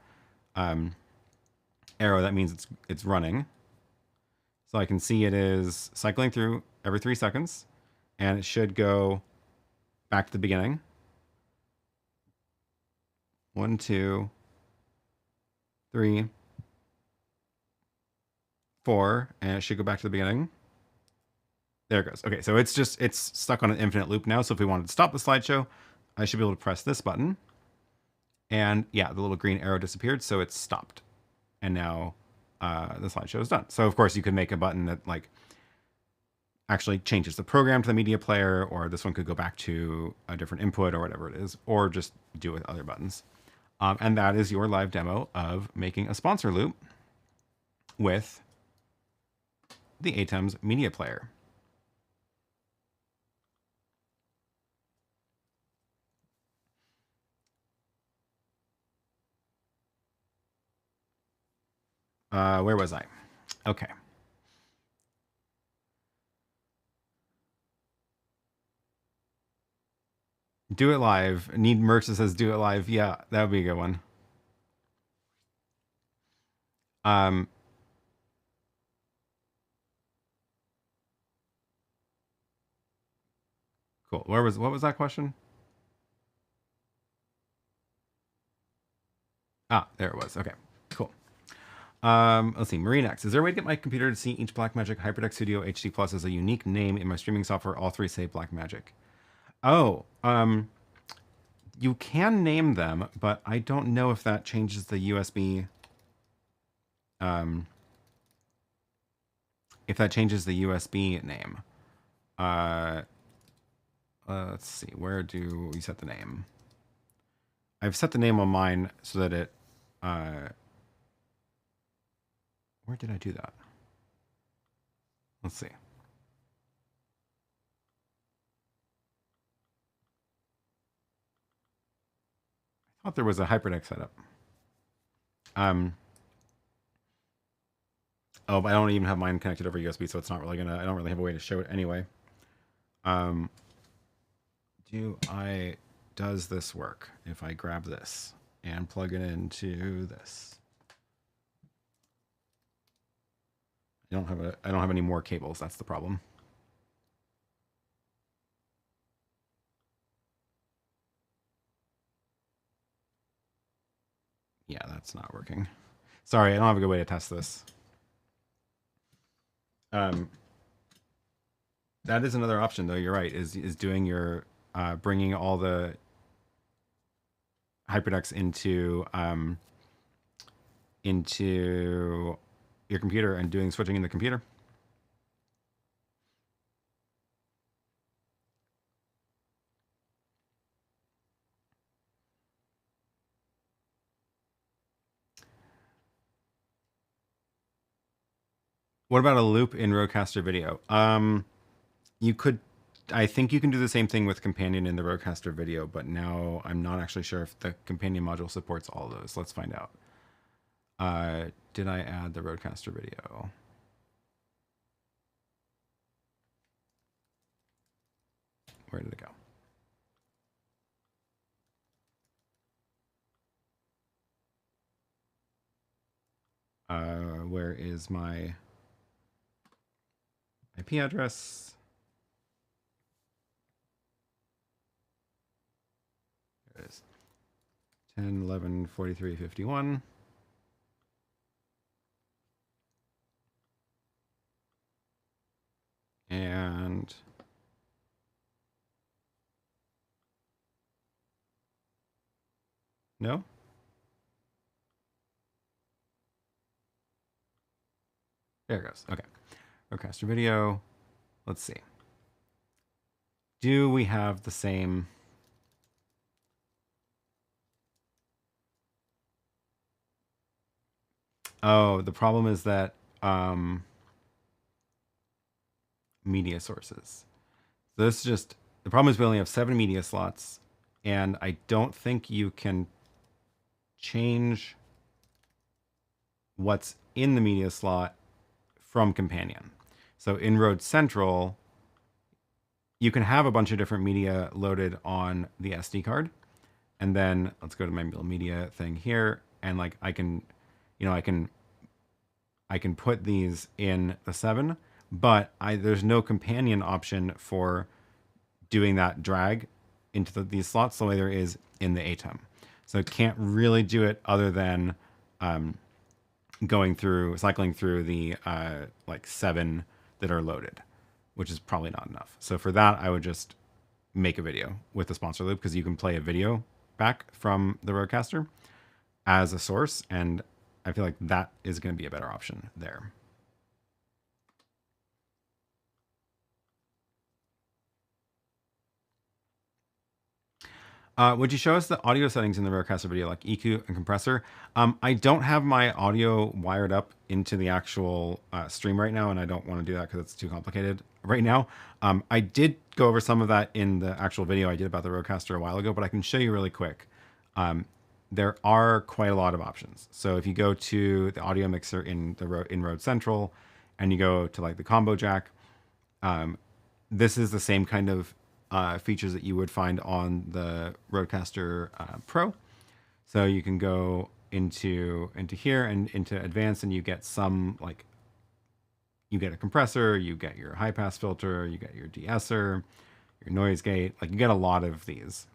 arrow. That means it's running. So I can see it is cycling through every 3 seconds, and it should go back to the beginning. 1, 2, 3, 4, and it should go back to the beginning. There it goes. Okay, so it's stuck on an infinite loop now. So if we wanted to stop the slideshow, I should be able to press this button. And yeah, the little green arrow disappeared, so it's stopped. And now the slideshow is done. So of course you could make a button that like actually changes the program to the media player, or this one could go back to a different input or whatever it is, or just do it with other buttons. And that is your live demo of making a sponsor loop with the ATEM's media player. Where was I? Okay. Do it live. Need merch that says do it live. Yeah, that would be a good one. Cool. What was that question? Ah, there it was. Okay, cool. Let's see. Marine X. Is there a way to get my computer to see each Blackmagic HyperDeck Studio HD Plus as a unique name in my streaming software? All three say Blackmagic. Oh, you can name them, but I don't know if that changes the USB. If that changes the USB name. Let's see. Where do we set the name? I've set the name on mine so that it. Where did I do that? Let's see. I thought there was a HyperDeck setup. Oh, but I don't even have mine connected over USB, so it's not really gonna. I don't really have a way to show it anyway. Does this work if I grab this and plug it into this? I don't have any more cables. That's the problem. Yeah, that's not working. Sorry, I don't have a good way to test this. That is another option, though. You're right. Is doing your bringing all the HyperDecks into your computer and doing switching in the computer. What about a loop in RØDECaster video? You could, I think you can do the same thing with Companion in the RØDECaster video, but now I'm not actually sure if the Companion module supports all of those. Let's find out. Did I add the RØDECaster video? Where did it go? Where is my IP address? There it is. 10, 11, 43, 51. And no? There it goes. Okay. RØDECaster video. Let's see. Do we have the same? Oh, the problem is that media sources. So this is just, the problem is we only have 7 media slots, and I don't think you can change what's in the media slot from Companion. So in Rode Central, you can have a bunch of different media loaded on the SD card. And then let's go to my media thing here. And like I can put these in the 7, but there's no Companion option for doing that drag into these slots the way there is in the ATEM. So it can't really do it other than cycling through the like 7 that are loaded, which is probably not enough. So for that, I would just make a video with the sponsor loop, because you can play a video back from the RØDECaster as a source, and I feel like that is going to be a better option there. Would you show us the audio settings in the RØDECaster video, like EQ and compressor? I don't have my audio wired up into the actual stream right now, and I don't want to do that because it's too complicated right now. I did go over some of that in the actual video I did about the RØDECaster a while ago, but I can show you really quick. There are quite a lot of options. So if you go to the audio mixer in Rode Central, and you go to like the combo jack, this is the same kind of features that you would find on the RØDECaster Pro. So you can go into here and into advanced, and you get some, like, you get a compressor, you get your high pass filter, you get your de-esser, your noise gate, like you get a lot of these.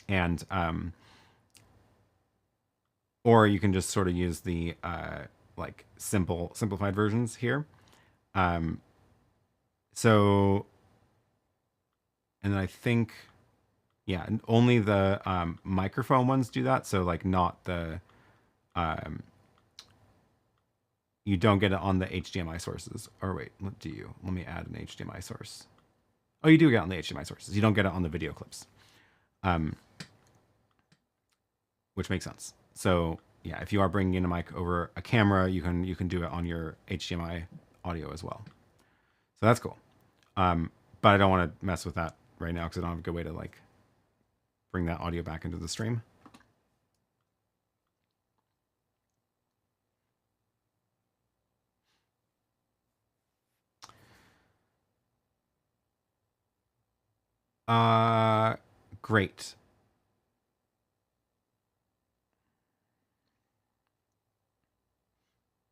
And or you can just sort of use the like simplified versions here. So, and then I think, yeah, only the microphone ones do that. So like not the, you don't get it on the HDMI sources. Or wait, do you? Let me add an HDMI source. Oh, you do get it on the HDMI sources. You don't get it on the video clips, which makes sense. So yeah, if you are bringing in a mic over a camera, you can do it on your HDMI audio as well. So that's cool. But I don't want to mess with that right now because I don't have a good way to like bring that audio back into the stream. Great.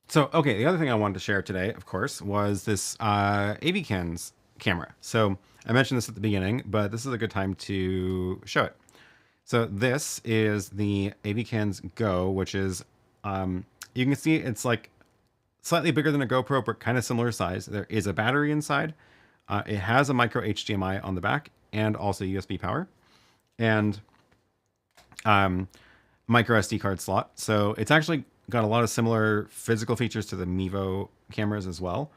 So, okay, the other thing I wanted to share today, of course, was this AVKANS camera. So I mentioned this at the beginning, but this is a good time to show it. So this is the AVKANS Go, which is, you can see it's like slightly bigger than a GoPro, but kind of similar size. There is a battery inside. It has a micro HDMI on the back and also USB power, and micro SD card slot. So it's actually got a lot of similar physical features to the Mevo cameras as well.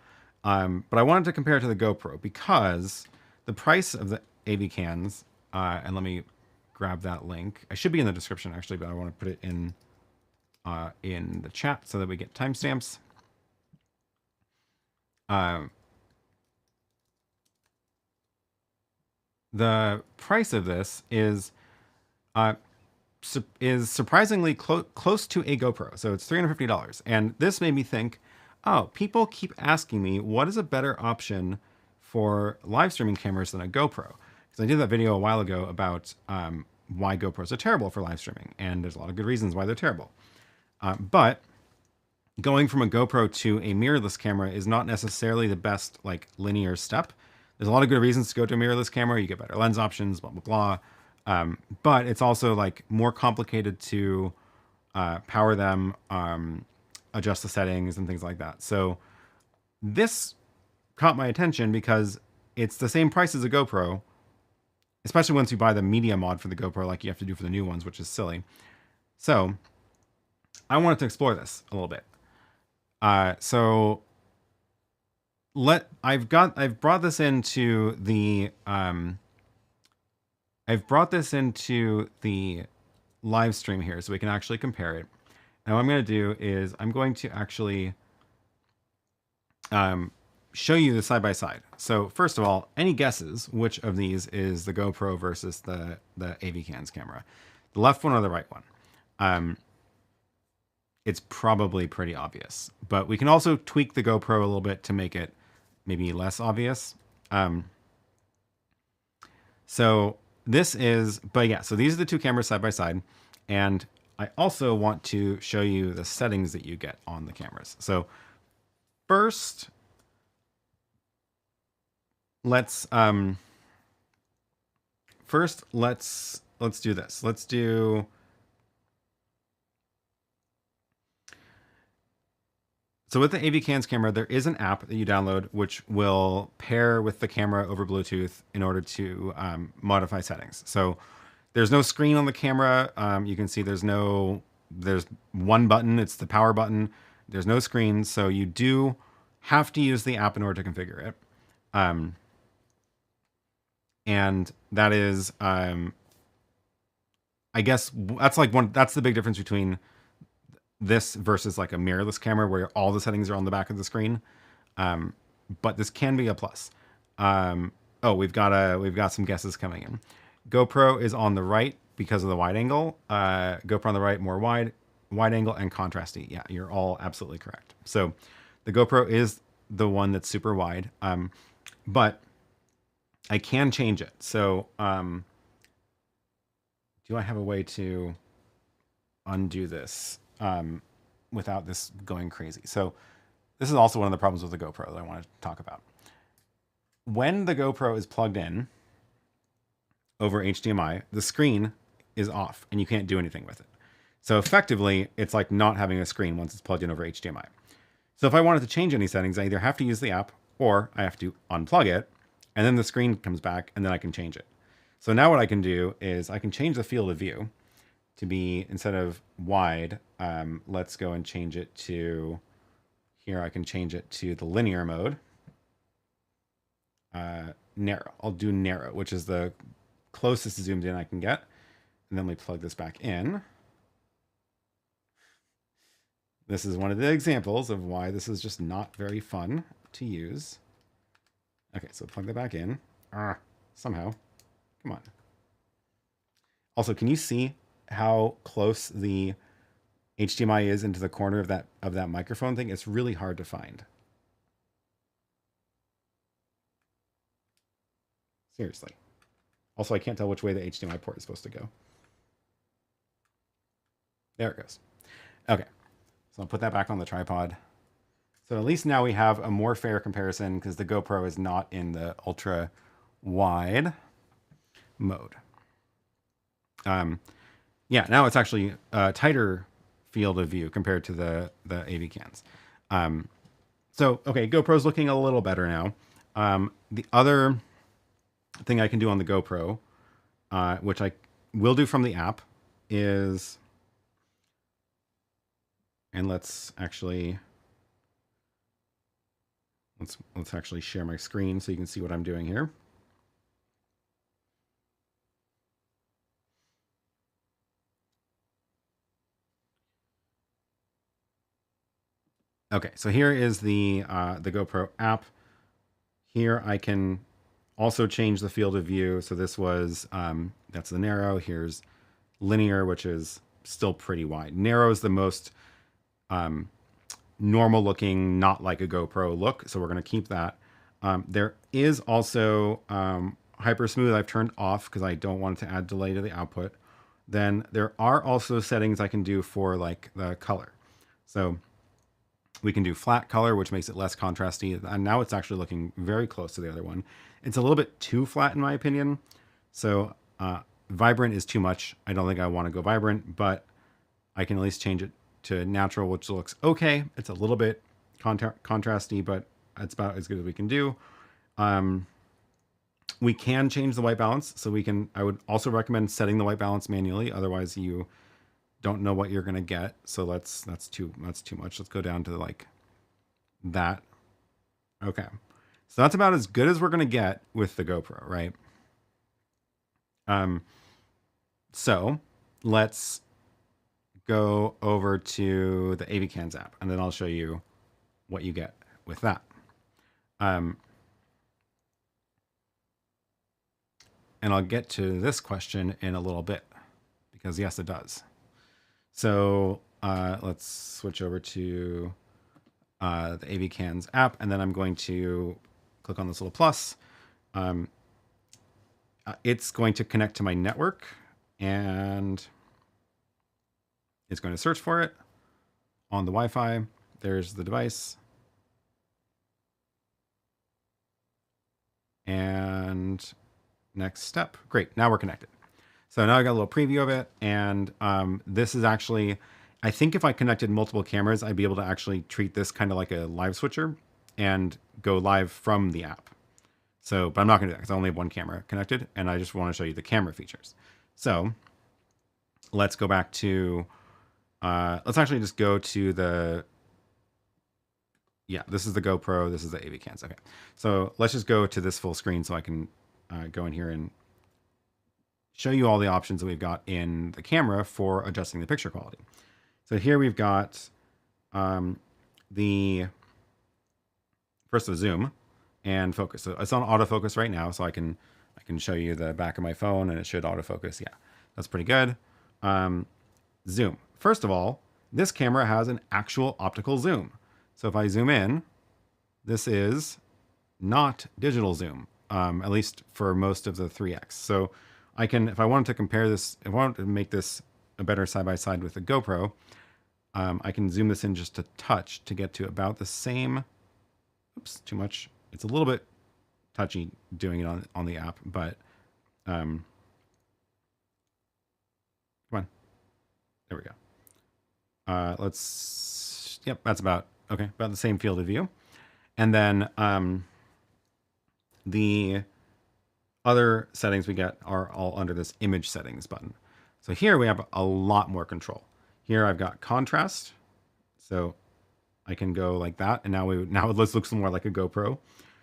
But I wanted to compare it to the GoPro because the price of the AVKANS, and let me grab that link. I should be in the description actually, but I want to put it in the chat so that we get timestamps. The price of this is surprisingly close to a GoPro. So it's $350. And this made me think, oh, people keep asking me, what is a better option for live streaming cameras than a GoPro? Because I did that video a while ago about why GoPros are terrible for live streaming. And there's a lot of good reasons why they're terrible. But going from a GoPro to a mirrorless camera is not necessarily the best like linear step. There's a lot of good reasons to go to a mirrorless camera. You get better lens options, blah, blah, blah. But it's also like more complicated to power them, adjust the settings and things like that. So this caught my attention because it's the same price as a GoPro, especially once you buy the media mod for the GoPro like you have to do for the new ones, which is silly. So I wanted to explore this a little bit. I've brought this into the live stream here so we can actually compare it. And what I'm going to do is I'm going to actually show you the side by side. So first of all, any guesses which of these is the GoPro versus the AVKANS camera? The left one or the right one? It's probably pretty obvious, but we can also tweak the GoPro a little bit to make it maybe less obvious. So this is, but yeah, so these are the two cameras side by side. And I also want to show you the settings that you get on the cameras. So first, let's do this. Let's do, so with the AVKANS camera, there is an app that you download which will pair with the camera over Bluetooth in order to modify settings. So there's no screen on the camera. You can see there's one button. It's the power button. There's no screen. So you do have to use the app in order to configure it. And that is, I guess that's the big difference between this versus like a mirrorless camera where all the settings are on the back of the screen. But this can be a plus. Oh, we've got some guesses coming in. GoPro is on the right because of the wide angle. GoPro on the right, more wide angle and contrasty. Yeah, you're all absolutely correct. So the GoPro is the one that's super wide. But I can change it. So do I have a way to undo this without this going crazy? So this is also one of the problems with the GoPro that I want to talk about. When the GoPro is plugged in over HDMI, the screen is off and you can't do anything with it. So effectively, it's like not having a screen once it's plugged in over HDMI. So if I wanted to change any settings, I either have to use the app or I have to unplug it, and then the screen comes back and then I can change it. So now what I can do is I can change the field of view to be, instead of wide, let's go and change it to, here I can change it to the linear mode. Narrow. I'll do narrow, which is the closest zoomed in I can get. And then we plug this back in. This is one of the examples of why this is just not very fun to use. Okay, so plug that back in. Somehow. Come on. Also, can you see how close the HDMI is into the corner of that microphone thing? It's really hard to find. Seriously. Also, I can't tell which way the HDMI port is supposed to go. There it goes. Okay. So I'll put that back on the tripod. So at least now we have a more fair comparison because the GoPro is not in the ultra wide mode. Yeah, now it's actually a tighter field of view compared to the AVKANS. So, okay, GoPro's looking a little better now. The other thing I can do on the GoPro, which I will do from the app, is, and let's actually share my screen so you can see what I'm doing here. Okay, so here is the GoPro app. Here I can also change the field of view. So this was, that's the narrow. Here's linear, which is still pretty wide. Narrow is the most normal looking, not like a GoPro look. So we're going to keep that. There is also hyper smooth I've turned off because I don't want it to add delay to the output. Then there are also settings I can do for like the color. So we can do flat color, which makes it less contrasty. And now it's actually looking very close to the other one. It's a little bit too flat in my opinion. So vibrant is too much. I don't think I want to go vibrant, but I can at least change it to natural, which looks okay. It's a little bit contrasty, but it's about as good as we can do. We can change the white balance. So I would also recommend setting the white balance manually. Otherwise you don't know what you're going to get. So that's too much. Let's go down to like that. Okay. So that's about as good as we're going to get with the GoPro, right? So let's go over to the AVKANS app and then I'll show you what you get with that. And I'll get to this question in a little bit because yes, it does. So let's switch over to the AVKANS app, and then I'm going to click on this little plus. It's going to connect to my network, and it's going to search for it on the Wi-Fi. There's the device. And next step. Great, now we're connected. So now I got a little preview of it, and this is actually, I think if I connected multiple cameras, I'd be able to actually treat this kind of like a live switcher and go live from the app. So, but I'm not going to do that because I only have one camera connected, and I just want to show you the camera features. So let's go back to, let's actually just go to the, yeah, this is the GoPro, this is the AVKANS. Okay, so let's just go to this full screen so I can go in here and show you all the options that we've got in the camera for adjusting the picture quality. So here we've got the zoom and focus. So it's on autofocus right now, so I can show you the back of my phone and it should autofocus. Yeah, that's pretty good. Zoom. First of all, this camera has an actual optical zoom. So if I zoom in, this is not digital zoom, at least for most of the 3X. So I can, if I wanted to compare this, if I wanted to make this a better side-by-side with the GoPro, I can zoom this in just a touch to get to about the same, oops, too much. It's a little bit touchy doing it on the app, but come on, there we go. Let's, yep, that's about, okay, about the same field of view. And then the other settings we get are all under this image settings button. So here we have a lot more control. Here I've got contrast, so I can go like that, and now it looks more like a GoPro.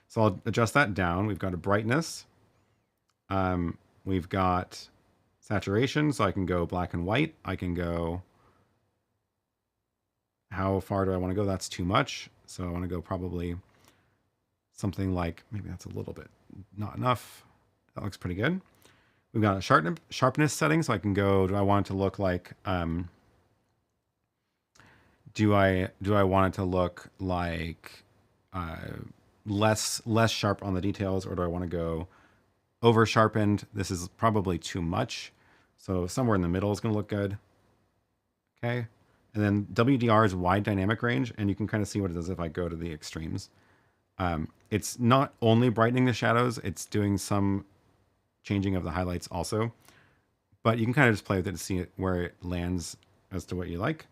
So I'll adjust that down. We've got a brightness. We've got saturation, so I can go black and white. I can go, how far do I want to go? That's too much. So I want to go probably something like, maybe that's a little bit not enough. That looks pretty good. We've got a sharpness setting, so I can go, do I want it to look like, do I want it to look like less sharp on the details, or do I want to go over sharpened? This is probably too much. So somewhere in the middle is going to look good. Okay. And then WDR is wide dynamic range, and you can kind of see what it does if I go to the extremes. It's not only brightening the shadows, it's doing some changing of the highlights also. But you can kind of just play with it to see it where it lands as to what you like.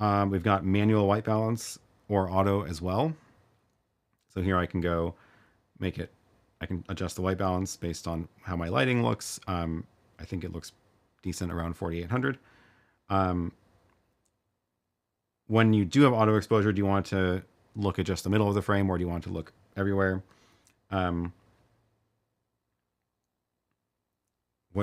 We've got manual white balance or auto as well. So here I can go make it, I can adjust the white balance based on how my lighting looks. I think it looks decent around 4800. When you do have auto exposure, do you want to look at just the middle of the frame, or do you want to look everywhere? What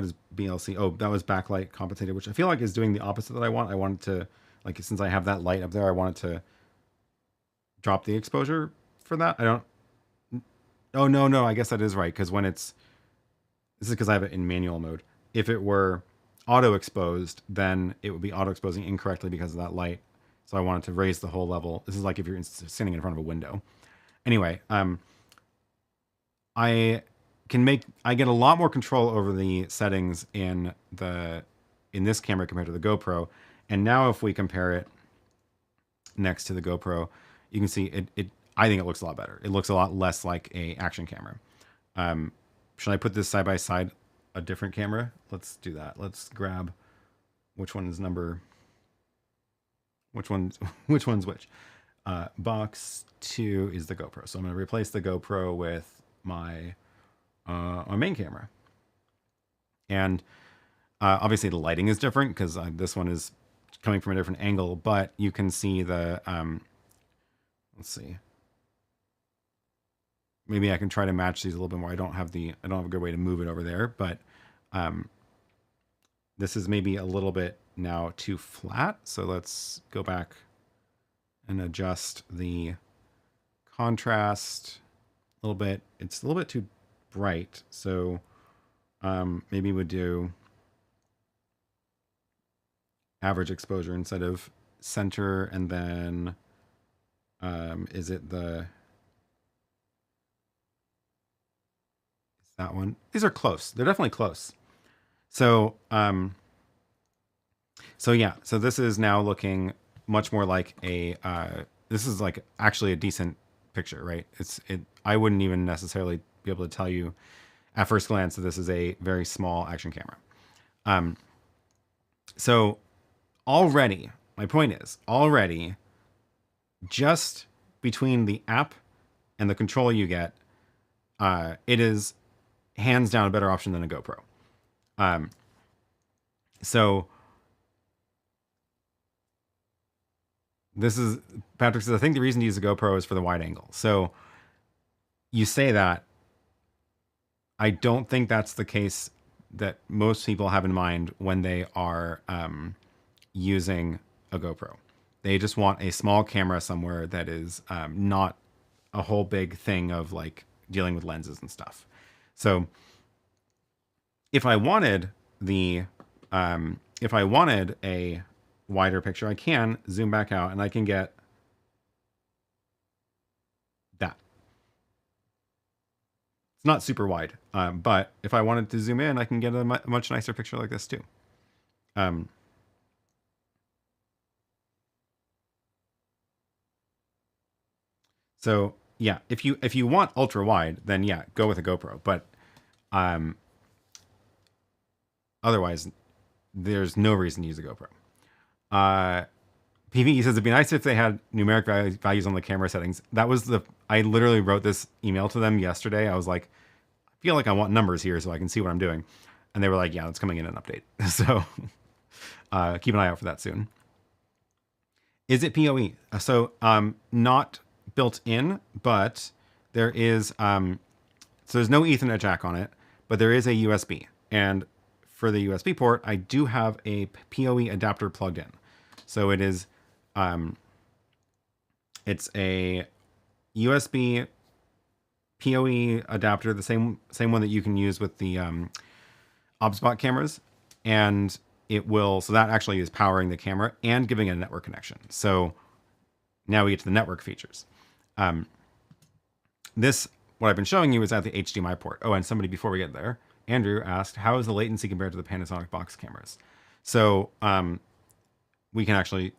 is BLC? Oh, that was backlight compensated, which I feel like is doing the opposite that I want. I wanted to, like, since I have that light up there, I wanted to drop the exposure for that. I don't, oh, no, I guess that is right. Because when it's, this is because I have it in manual mode. If it were auto exposed, then it would be auto exposing incorrectly because of that light. So I wanted to raise the whole level. This is like if you're sitting in front of a window. Anyway, I get a lot more control over the settings in this camera compared to the GoPro. And now if we compare it next to the GoPro, you can see I think it looks a lot better. It looks a lot less like a action camera. Should I put this side by side, a different camera? Let's do that. Let's grab which one's which. Box 2 is the GoPro. So I'm going to replace the GoPro with my main camera. And obviously the lighting is different because this one is coming from a different angle, but you can see the, let's see. Maybe I can try to match these a little bit more. I don't have a good way to move it over there, but this is maybe a little bit now too flat. So let's go back and adjust the contrast. it's a little bit too bright. So maybe we'd do average exposure instead of center, and then is that one? These are close. They're definitely close. So so yeah, so this is now looking much more like a this is like actually a decent picture, right? I wouldn't even necessarily be able to tell you at first glance that this is a very small action camera. So already, my point is, already, just between the app and the control you get, it is hands down a better option than a GoPro. So this is, Patrick says, I think the reason to use a GoPro is for the wide angle. So you say that. I don't think that's the case that most people have in mind when they are using a GoPro. They just want a small camera somewhere that is not a whole big thing of like dealing with lenses and stuff. So if I wanted a wider picture, I can zoom back out and I can get that. It's not super wide, but if I wanted to zoom in, I can get a much nicer picture like this too. So yeah, if you want ultra wide, then yeah, go with a GoPro. But otherwise, there's no reason to use a GoPro. PVE says it'd be nice if they had numeric values on the camera settings. That was I literally wrote this email to them yesterday. I was like, I feel like I want numbers here so I can see what I'm doing. And they were like, yeah, it's coming in an update. So keep an eye out for that soon. Is it PoE? So not built in, but there is, so there's no Ethernet jack on it, but there is a USB. And for the USB port, I do have a PoE adapter plugged in. So it is, it's a USB PoE adapter, the same one that you can use with the OBSBot cameras. And it will, so that actually is powering the camera and giving it a network connection. So now we get to the network features. What I've been showing you is at the HDMI port. Oh, and somebody before we get there, Andrew asked, how is the latency compared to the Panasonic box cameras? So I can actually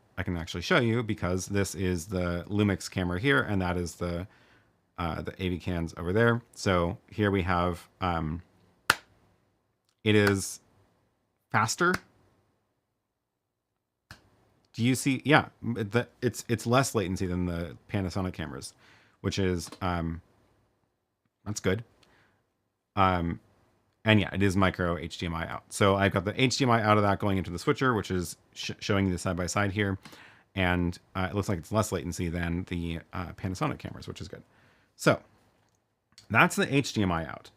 show you, because this is the Lumix camera here, and that is the AVKANS over there. So here we have, it is faster. Do you see? Yeah, it's less latency than the Panasonic cameras, which is that's good. And yeah, it is micro HDMI out. So I've got the HDMI out of that going into the switcher, which is showing you the side by side here, and it looks like it's less latency than the Panasonic cameras, which is good. So that's the HDMI out.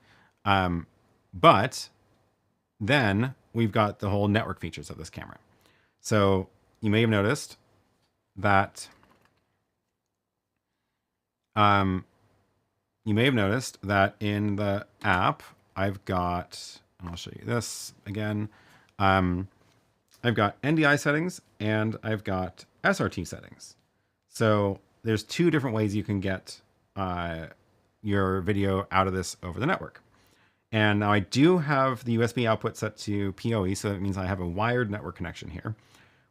But then we've got the whole network features of this camera. So you may have noticed that in the app, I've got, I'll show you this again. I've got NDI settings and I've got SRT settings. So there's two different ways you can get your video out of this over the network. And now I do have the USB output set to PoE, so that means I have a wired network connection here,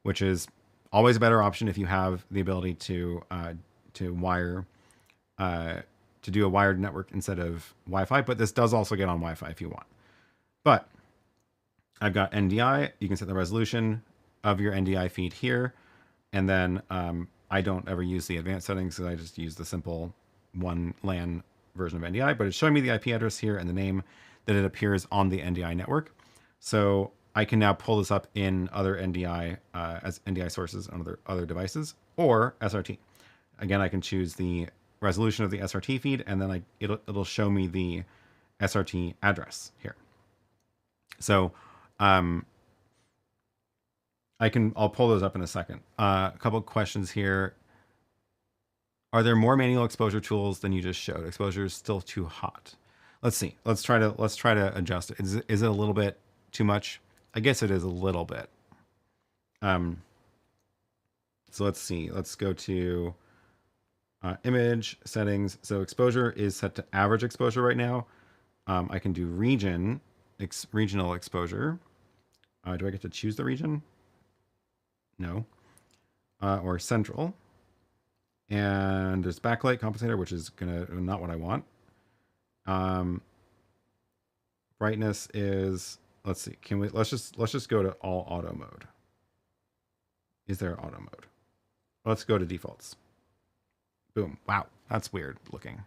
which is always a better option if you have the ability to wire, to do a wired network instead of Wi-Fi. But this does also get on Wi-Fi if you want. But I've got NDI. You can set the resolution of your NDI feed here, and then I don't ever use the advanced settings, because I just use the simple one LAN version of NDI. But it's showing me the IP address here and the name that it appears on the NDI network. So I can now pull this up in other NDI as NDI sources on other devices, or SRT. Again, I can choose the resolution of the SRT feed, and then it'll show me the SRT address here. So I'll pull those up in a second. A couple of questions here. Are there more manual exposure tools than you just showed? Exposure is still too hot. Let's see. Let's try to adjust it. Is it a little bit too much? I guess it is a little bit. So let's see. Let's go to image settings. So exposure is set to average exposure right now. I can do regional exposure. Do I get to choose the region? No. Or central. And there's backlight compensator, which is not what I want. Brightness is, let's see. Let's just go to all auto mode. Is there auto mode? Let's go to defaults. Boom. Wow, that's weird looking.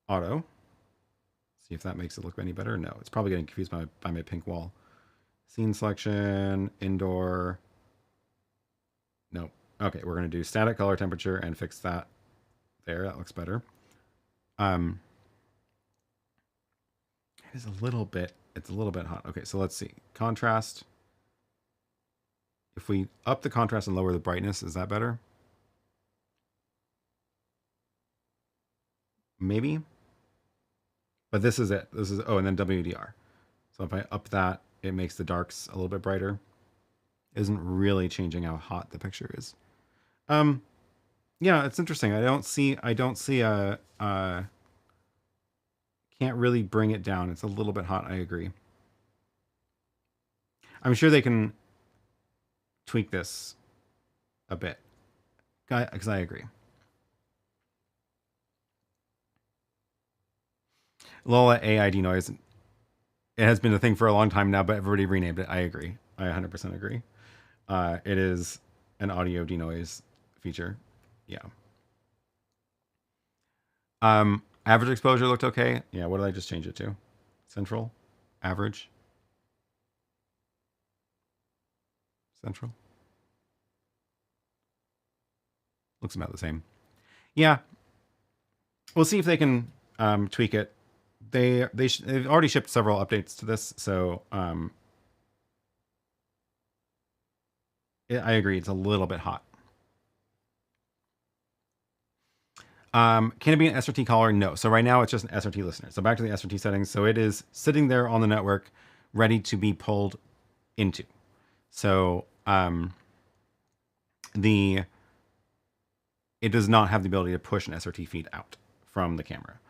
Auto. See if that makes it look any better. No, it's probably getting confused by my pink wall. Scene selection, indoor. Nope. Okay, we're going to do static color temperature and fix that there. That looks better. It is a little bit hot. Okay, so let's see. Contrast. If we up the contrast and lower the brightness, is that better? Maybe. But this is it. This is, oh, and then WDR. So if I up that, it makes the darks a little bit brighter. It isn't really changing how hot the picture is. Yeah, it's interesting. I don't see a can't really bring it down. It's a little bit hot, I agree. I'm sure they can tweak this a bit, because I agree. Lola AI denoise. It has been a thing for a long time now, but everybody renamed it. I agree. I 100% agree. It is an audio denoise feature. Yeah. Average exposure looked okay. Yeah, what did I just change it to? Central? Average? Central? Looks about the same. Yeah. We'll see if they can tweak it. They've already shipped several updates to this, so I agree, it's a little bit hot. Can it be an SRT caller? No. So right now it's just an SRT listener. So back to the SRT settings. So it is sitting there on the network, ready to be pulled into. So it does not have the ability to push an SRT feed out from the camera.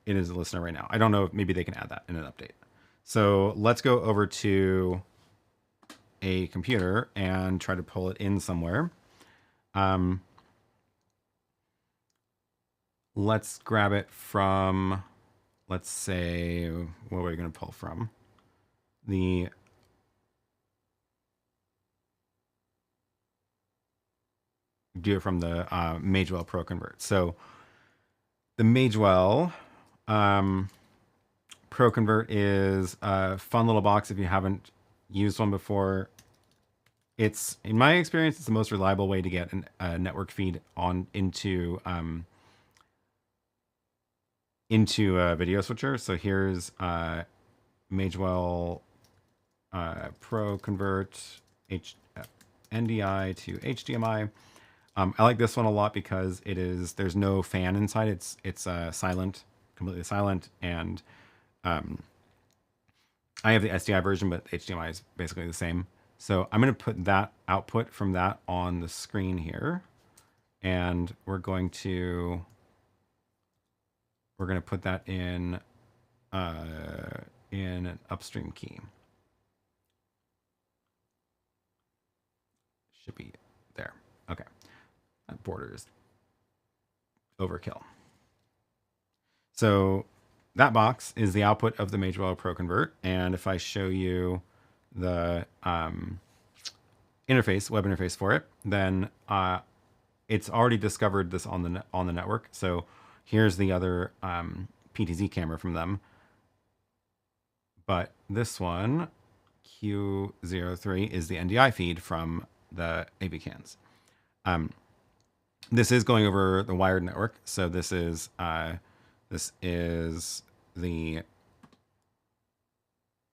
It is a listener right now. I don't know if maybe they can add that in an update. So let's go over to a computer and try to pull it in somewhere. Let's grab it from, let's say, what are we going to pull from? Do it from the Magewell ProConvert. So the Magewell ProConvert is a fun little box if you haven't used one before. It's, in my experience, it's the most reliable way to get a network feed into a video switcher. So here's Magewell ProConvert NDI to HDMI. I like this one a lot because there's no fan inside. It's silent, completely silent, and I have the SDI version, but HDMI is basically the same. So I'm going to put that output from that on the screen here, and we're going to put that in an upstream key. Should be there. Okay. That border is overkill. So that box is the output of the Magewell ProConvert, and if I show you the web interface for it, then it's already discovered this on the network. So here's the other PTZ camera from them, but this one Q03 is the NDI feed from the AVKANS. This is going over the wired network, so this is the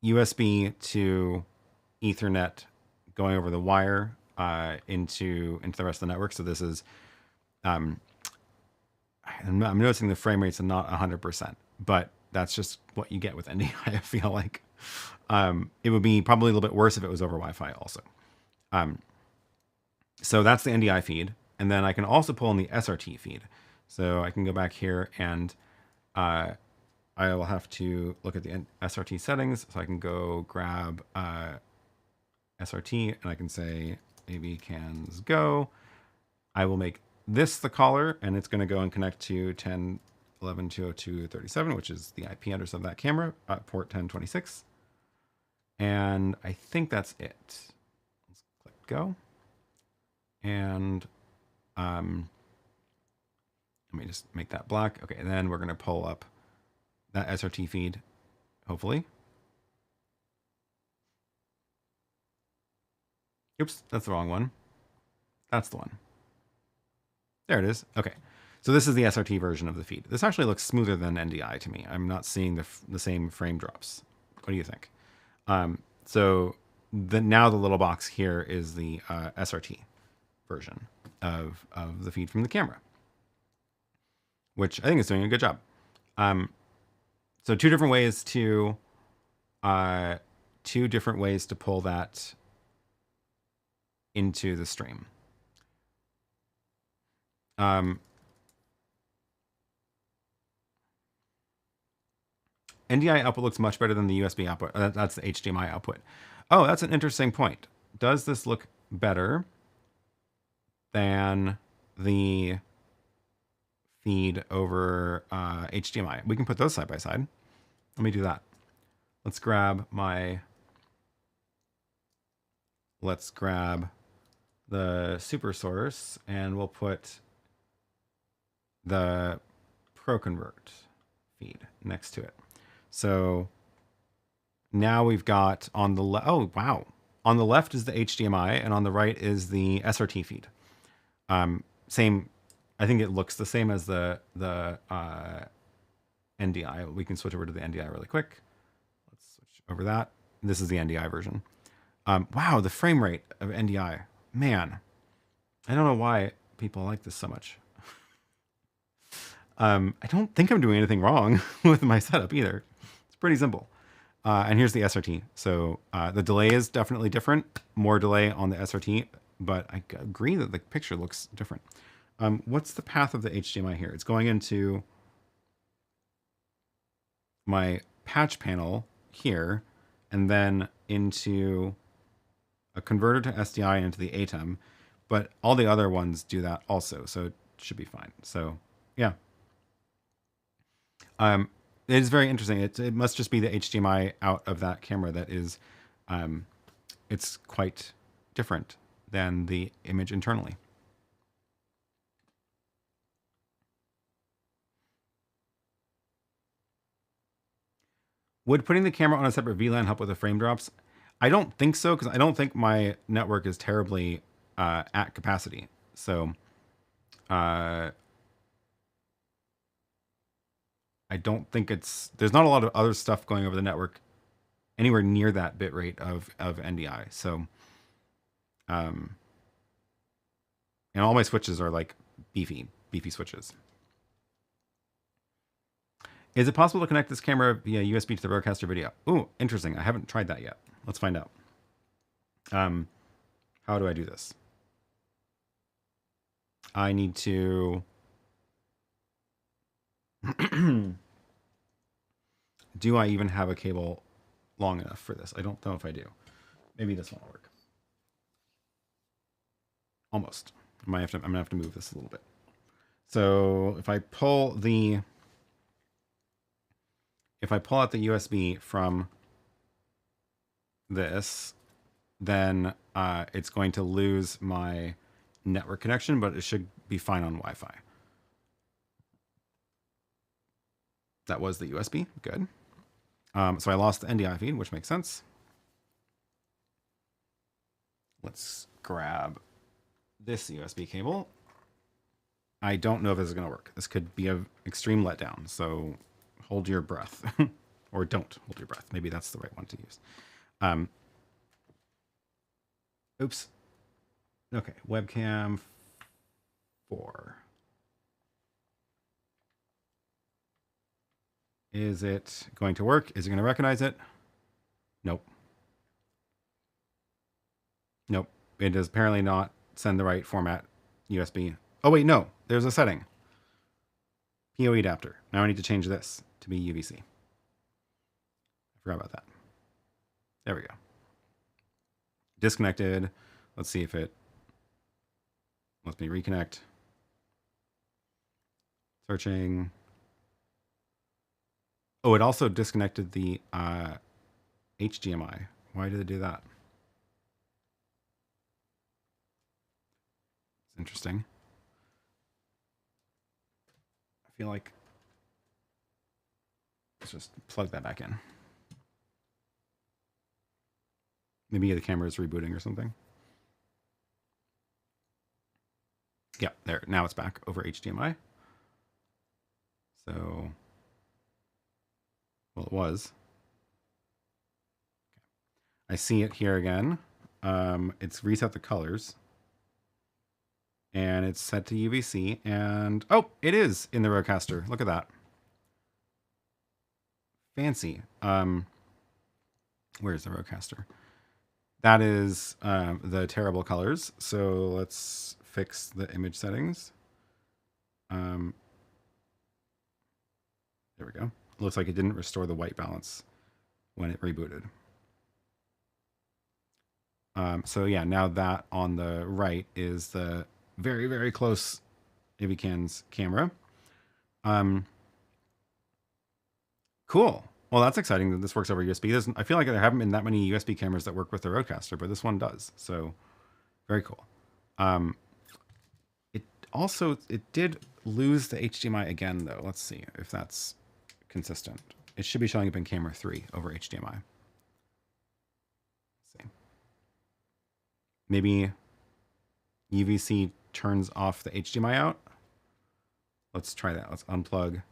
USB to Ethernet going over the wire into the rest of the network. So this is, I'm noticing the frame rates are not 100%, but that's just what you get with NDI. I feel like it would be probably a little bit worse if it was over Wi-Fi also. So that's the NDI feed, and then I can also pull in the SRT feed. So I can go back here and I will have to look at the SRT settings. So I can go grab SRT and I can say AVKANS Go. I will make this the caller, and it's going to go and connect to 10.11.202.37, which is the IP address of that camera at port 1026. And I think that's it. Let's click go. And let me just make that black. Okay, and then we're going to pull up that SRT feed, hopefully. Oops, that's the wrong one. That's the one. There it is. Okay. So this is the SRT version of the feed. This actually looks smoother than NDI to me. I'm not seeing the same frame drops. What do you think? So now the little box here is the SRT version of the feed from the camera, which I think is doing a good job. So two different ways to pull that into the stream. NDI output looks much better than the USB output. That's the HDMI output. Oh, that's an interesting point. Does this look better than the feed over HDMI? We can put those side by side. Let me do that. Let's grab the super source, and we'll put the ProConvert feed next to it. So now we've got on the left, oh, wow. On the left is the HDMI, and on the right is the SRT feed. Same, I think it looks the same as the NDI. We can switch over to the NDI really quick. Let's switch over that. This is the NDI version. Wow, the frame rate of NDI. Man, I don't know why people like this so much. I don't think I'm doing anything wrong with my setup either. It's pretty simple. And here's the SRT. So the delay is definitely different. More delay on the SRT, but I agree that the picture looks different. What's the path of the HDMI here? It's going into my patch panel here, and then into a converter to SDI and into the ATEM. But all the other ones do that also, so it should be fine. So yeah. It is very interesting. It must just be the HDMI out of that camera that is, it's quite different than the image internally. Would putting the camera on a separate VLAN help with the frame drops? I don't think so, because I don't think my network is terribly at capacity. So I don't think there's not a lot of other stuff going over the network anywhere near that bit rate of NDI. So, and all my switches are like beefy switches. Is it possible to connect this camera via USB to the RØDECaster video? Ooh, interesting. I haven't tried that yet. Let's find out. How do I do this? I need to... Do I even have a cable long enough for this? I don't know if I do. Maybe this one will work. Almost. I'm gonna have to move this a little bit. So if I pull out the USB from this, then it's going to lose my network connection, but it should be fine on Wi-Fi. That was the USB. Good. So I lost the NDI feed, which makes sense. Let's grab this USB cable. I don't know if this is going to work. This could be an extreme letdown, so hold your breath. Or don't hold your breath. Maybe that's the right one to use. Oops. Okay, webcam 4. Is it going to work? Is it going to recognize it? Nope. Nope. It does apparently not send the right format USB. Oh, wait, no. There's a setting. PoE adapter. Now I need to change this to be UVC. I forgot about that. There we go. Disconnected. Let's see if it lets me reconnect. Searching. Oh, it also disconnected the HDMI. Why did it do that? It's interesting. I feel like let's just plug that back in. Maybe the camera is rebooting or something. Yeah, there. Now it's back over HDMI. So, well, it was. I see it here again. It's reset the colors. And it's set to UVC. And, oh, it is in the RØDECaster. Look at that. Fancy. Where's the RØDECaster? That is the terrible colors. So let's fix the image settings. There we go. Looks like it didn't restore the white balance when it rebooted. So yeah, now that on the right is the very, very close AVKANS camera. Cool. Well, that's exciting that this works over USB. I feel like there haven't been that many USB cameras that work with the RØDECaster, but this one does. So very cool. It did lose the HDMI again, though. Let's see if that's consistent. It should be showing up in camera 3 over HDMI. Let's see. Maybe UVC turns off the HDMI out. Let's try that. Let's unplug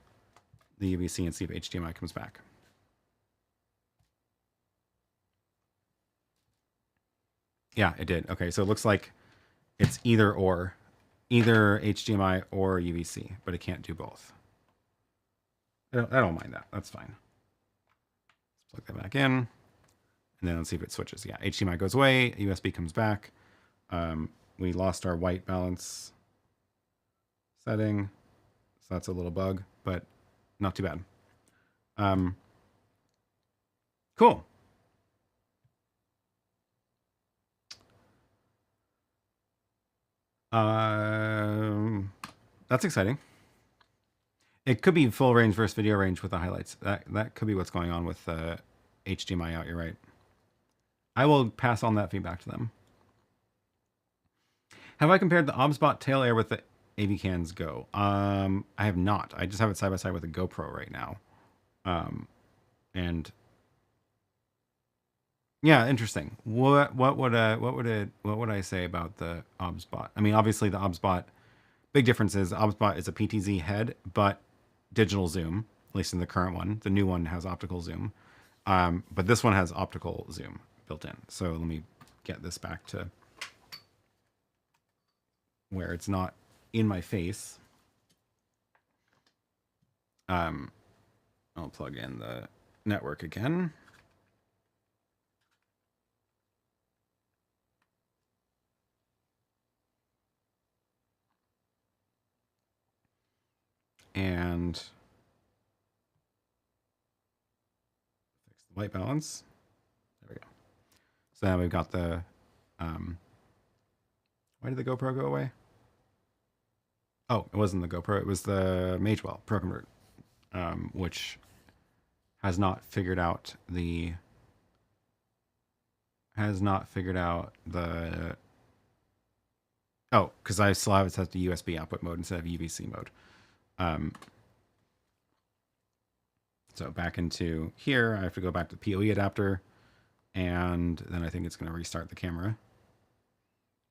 the UVC and see if HDMI comes back. Yeah, it did. Okay, so it looks like it's either HDMI or UVC, but it can't do both. I don't mind that. That's fine. Let's plug that back in, and then let's see if it switches. Yeah, HDMI goes away, USB comes back. We lost our white balance setting, so that's a little bug, but not too bad. Cool. That's exciting. It could be full range versus video range with the highlights. That could be what's going on with HDMI out. You're right. I will pass on that feedback to them. Have I compared the OBSBot tail air with the AVKANS Go? I have not. I just have it side by side with the GoPro right now. And yeah, interesting. What would I say about the OBSBot? I mean, obviously the OBSBot, big difference is the OBSBot is a PTZ head, but digital zoom, at least in the current one. The new one has optical zoom. But this one has optical zoom built in. So let me get this back to where it's not in my face. I'll plug in the network again. And fix the white balance. There we go. So now we've got the, why did the GoPro go away? Oh, it wasn't the GoPro. It was the Magewell ProConvert, which has not figured out the, oh, because I still have it set to USB output mode instead of UVC mode. So back into here, I have to go back to the PoE adapter, and then I think it's going to restart the camera.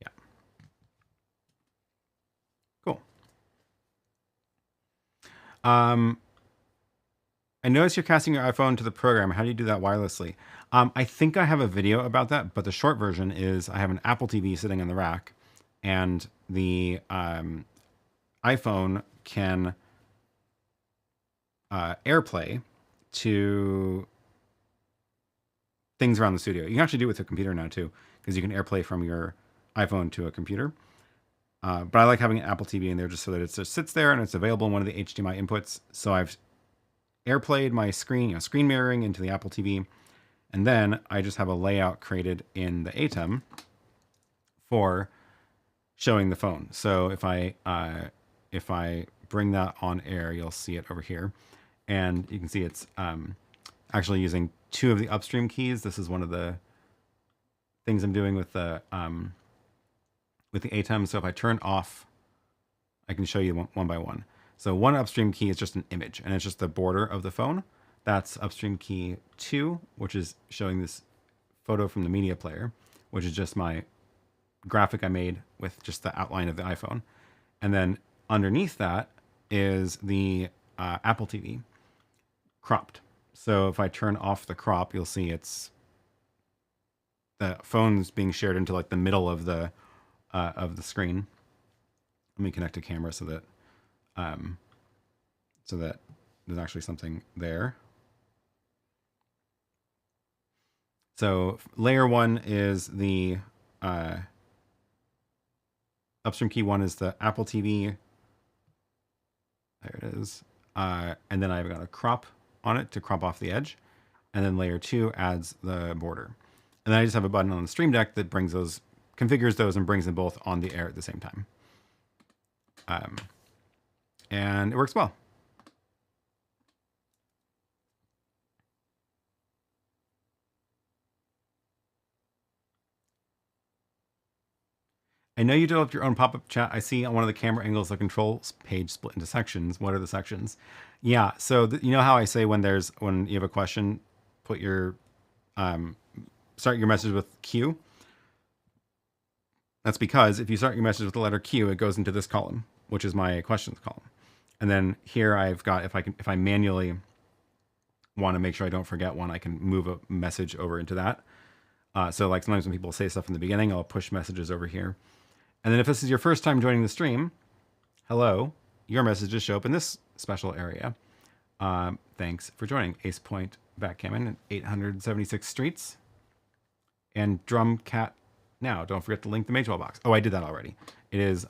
Yeah. Cool. I noticed you're casting your iPhone to the program. How do you do that wirelessly? I think I have a video about that, but the short version is I have an Apple TV sitting in the rack, and the iPhone can AirPlay to things around the studio. You can actually do it with a computer now too, because you can AirPlay from your iPhone to a computer. But I like having an Apple TV in there just so that it just sits there and it's available in one of the HDMI inputs. So I've AirPlayed my screen, screen mirroring into the Apple TV, and then I just have a layout created in the ATEM for showing the phone. So if I bring that on air, you'll see it over here, and you can see it's actually using 2 of the upstream keys. This is one of the things I'm doing with the ATEM. So if I turn off, I can show you one by one. So one upstream key is just an image, and it's just the border of the phone. That's upstream key 2, which is showing this photo from the media player, which is just my graphic I made with just the outline of the iPhone. And then underneath that is the Apple TV cropped. So if I turn off the crop, you'll see it's the phone's being shared into like the middle of the screen. Let me connect a camera so that there's actually something there. So layer 1 is the upstream key 1 is the Apple TV. There it is. And then I've got a crop on it to crop off the edge. And then layer 2 adds the border. And then I just have a button on the Stream Deck that brings those, configures those and brings them both on the air at the same time. And it works well. I know you developed your own pop-up chat. I see on one of the camera angles the controls page split into sections. What are the sections? Yeah, so you know how I say when you have a question, put your start your message with Q. That's because if you start your message with the letter Q, it goes into this column, which is my questions column. And then here I've got, if I manually want to make sure I don't forget one, I can move a message over into that. So like sometimes when people say stuff in the beginning, I'll push messages over here. And then if this is your first time joining the stream, hello, your messages show up in this special area. Thanks for joining. Ace Point Backgammon, 876 Streets. And Drum Cat Now. Don't forget to link the Magewell box. Oh, I did that already. It is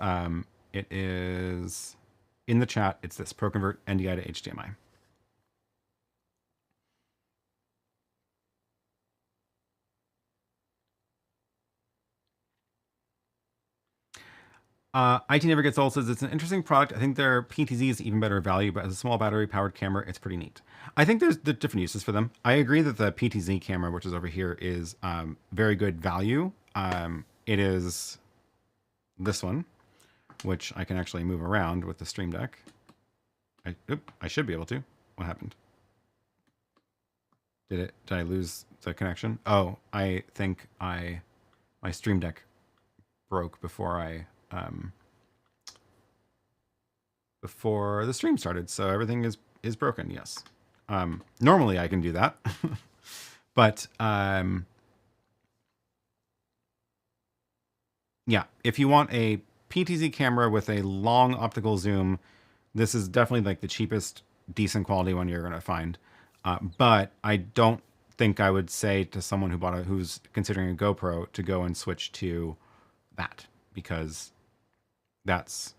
in the chat. It's this ProConvert NDI to HDMI. IT Never Gets Old says it's an interesting product. I think their PTZ is even better value, but as a small battery powered camera, it's pretty neat. I think there's the different uses for them. I agree that the PTZ camera, which is over here, is very good value. It is this one, which I can actually move around with the Stream Deck. I should be able to. What happened? Did I lose the connection? Oh, I think my Stream Deck broke before before the stream started, so everything is broken. Yes. Normally I can do that, but yeah, if you want a PTZ camera with a long optical zoom, this is definitely like the cheapest decent quality one you're going to find. But I don't think I would say to someone who's considering a GoPro to go and switch to that, because that's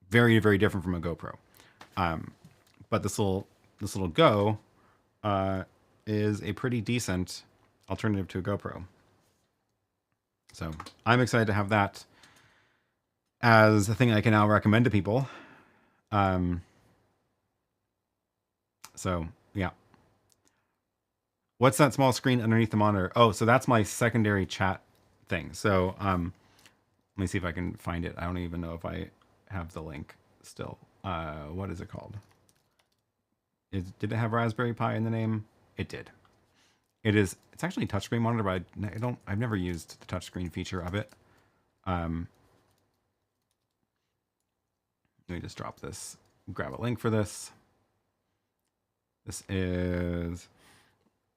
very, very different from a GoPro. But this little Go is a pretty decent alternative to a GoPro. So I'm excited to have that as a thing I can now recommend to people. So yeah. What's that small screen underneath the monitor? Oh, so that's my secondary chat thing. So let me see if I can find it. I don't even know if I have the link still. What is it called? Did it have Raspberry Pi in the name? It did. It's actually a touchscreen monitor, but I've never used the touchscreen feature of it. Let me just drop this, grab a link for this. This is,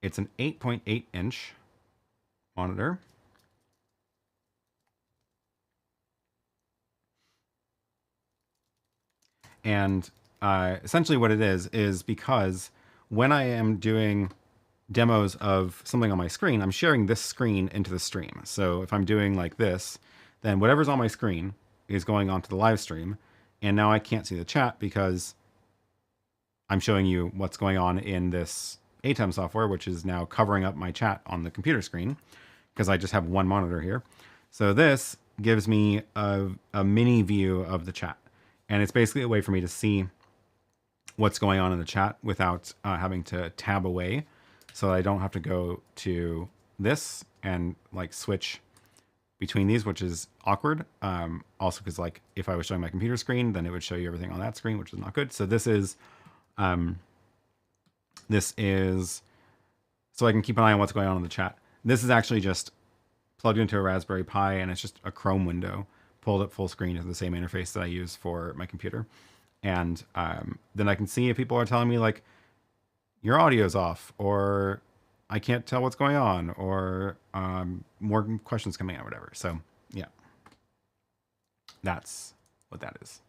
it's an 8.8 inch monitor. And essentially what it is because when I am doing demos of something on my screen, I'm sharing this screen into the stream. So if I'm doing like this, then whatever's on my screen is going onto the live stream. And now I can't see the chat because I'm showing you what's going on in this ATEM software, which is now covering up my chat on the computer screen because I just have one monitor here. So this gives me a mini view of the chat. And it's basically a way for me to see what's going on in the chat without having to tab away. So I don't have to go to this and like switch between these, which is awkward. Also because like if I was showing my computer screen, then it would show you everything on that screen, which is not good. So this is so I can keep an eye on what's going on in the chat. This is actually just plugged into a Raspberry Pi, and it's just a Chrome window pulled up full screen is the same interface that I use for my computer. And then I can see if people are telling me like, your audio's off, or I can't tell what's going on, or more questions coming out, whatever. So yeah, that's what that is.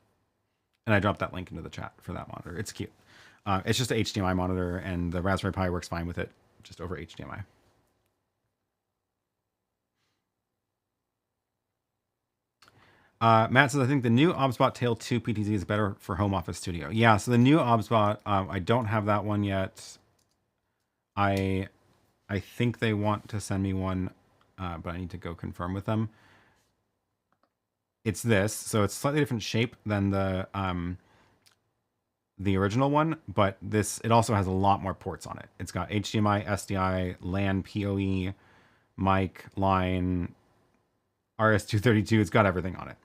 And I dropped that link into the chat for that monitor. It's cute. It's just an HDMI monitor, and the Raspberry Pi works fine with it, just over HDMI. Matt says, I think the new OBSBot Tail 2 PTZ is better for home office studio. Yeah, so the new OBSBot, I don't have that one yet. I think they want to send me one, but I need to go confirm with them. It's this, so it's slightly different shape than the original one, but it also has a lot more ports on it. It's got HDMI, SDI, LAN, PoE, mic, line, RS-232. It's got everything on it.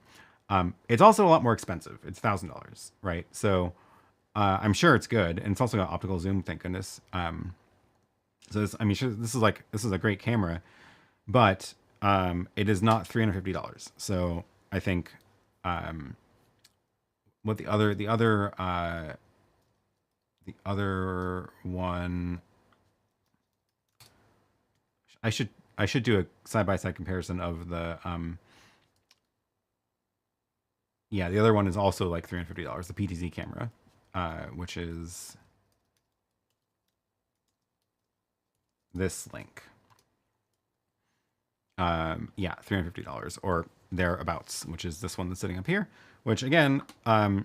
It's also a lot more expensive. It's $1,000, right? So I'm sure it's good, and it's also got optical zoom. Thank goodness. So this, I mean, sure, this is a great camera, but it is not $350. So I think what the other one, I should do a side-by-side comparison of the yeah, the other one is also like $350, the PTZ camera, which is this link. Yeah, $350 or thereabouts, which is this one that's sitting up here, which again, not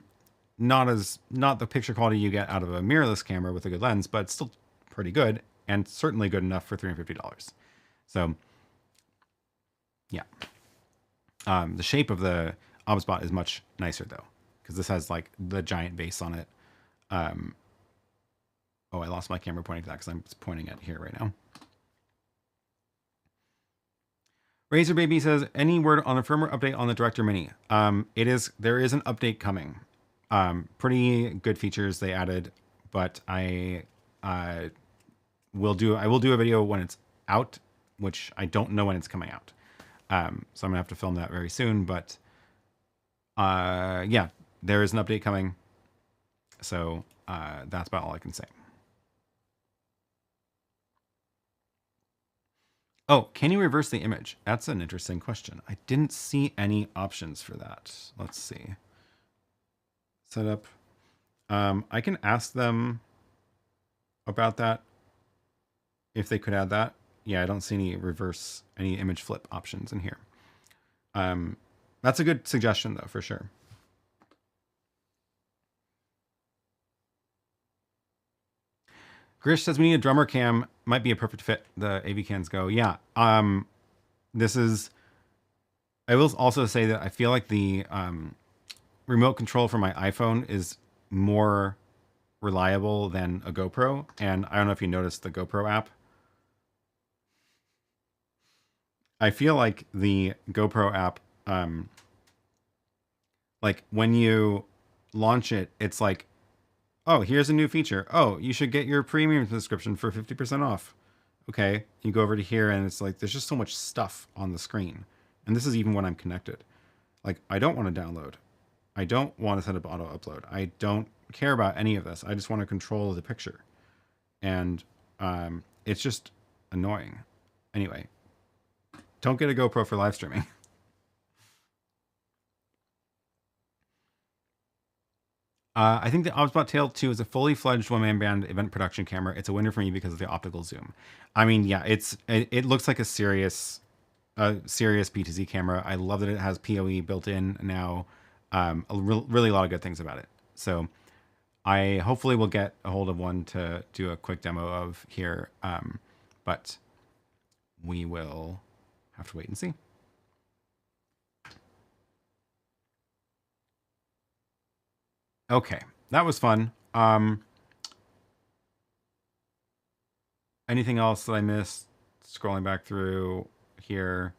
the picture quality you get out of a mirrorless camera with a good lens, but still pretty good and certainly good enough for $350. So yeah, the shape of the OBSBot is much nicer though, because this has like the giant base on it. Oh, I lost my camera pointing to that because I'm pointing at here right now. Razor Baby says, any word on a firmware update on the Director Mini? There is an update coming. Pretty good features they added, but I will do a video when it's out, which I don't know when it's coming out. So I'm gonna have to film that very soon, but yeah, there is an update coming. So that's about all I can say. Oh, can you reverse the image? That's an interesting question. I didn't see any options for that. Let's see. Setup. I can ask them about that if they could add that. Yeah, I don't see any image flip options in here. That's a good suggestion though, for sure. Grish says we need a drummer cam. Might be a perfect fit. The AVKANS Go. Yeah. This is. I will also say that I feel like the remote control for my iPhone is more reliable than a GoPro. And I don't know if you noticed the GoPro app. I feel like the GoPro app, like when you launch it, it's like, oh, here's a new feature. Oh, you should get your premium subscription for 50% off. Okay, you go over to here and it's like, there's just so much stuff on the screen. And this is even when I'm connected. Like, I don't want to download. I don't want to set up auto upload. I don't care about any of this. I just want to control the picture. and it's just annoying. Anyway, don't get a GoPro for live streaming. I think the OBSBot Tail 2 is a fully fledged one-man band event production camera. It's a winner for me because of the optical zoom. I mean, yeah, it looks like a serious PTZ camera. I love that it has PoE built in now. Really a lot of good things about it. So I hopefully will get a hold of one to do a quick demo of here. But we will have to wait and see. Okay, that was fun. Anything else that I missed? Scrolling back through here.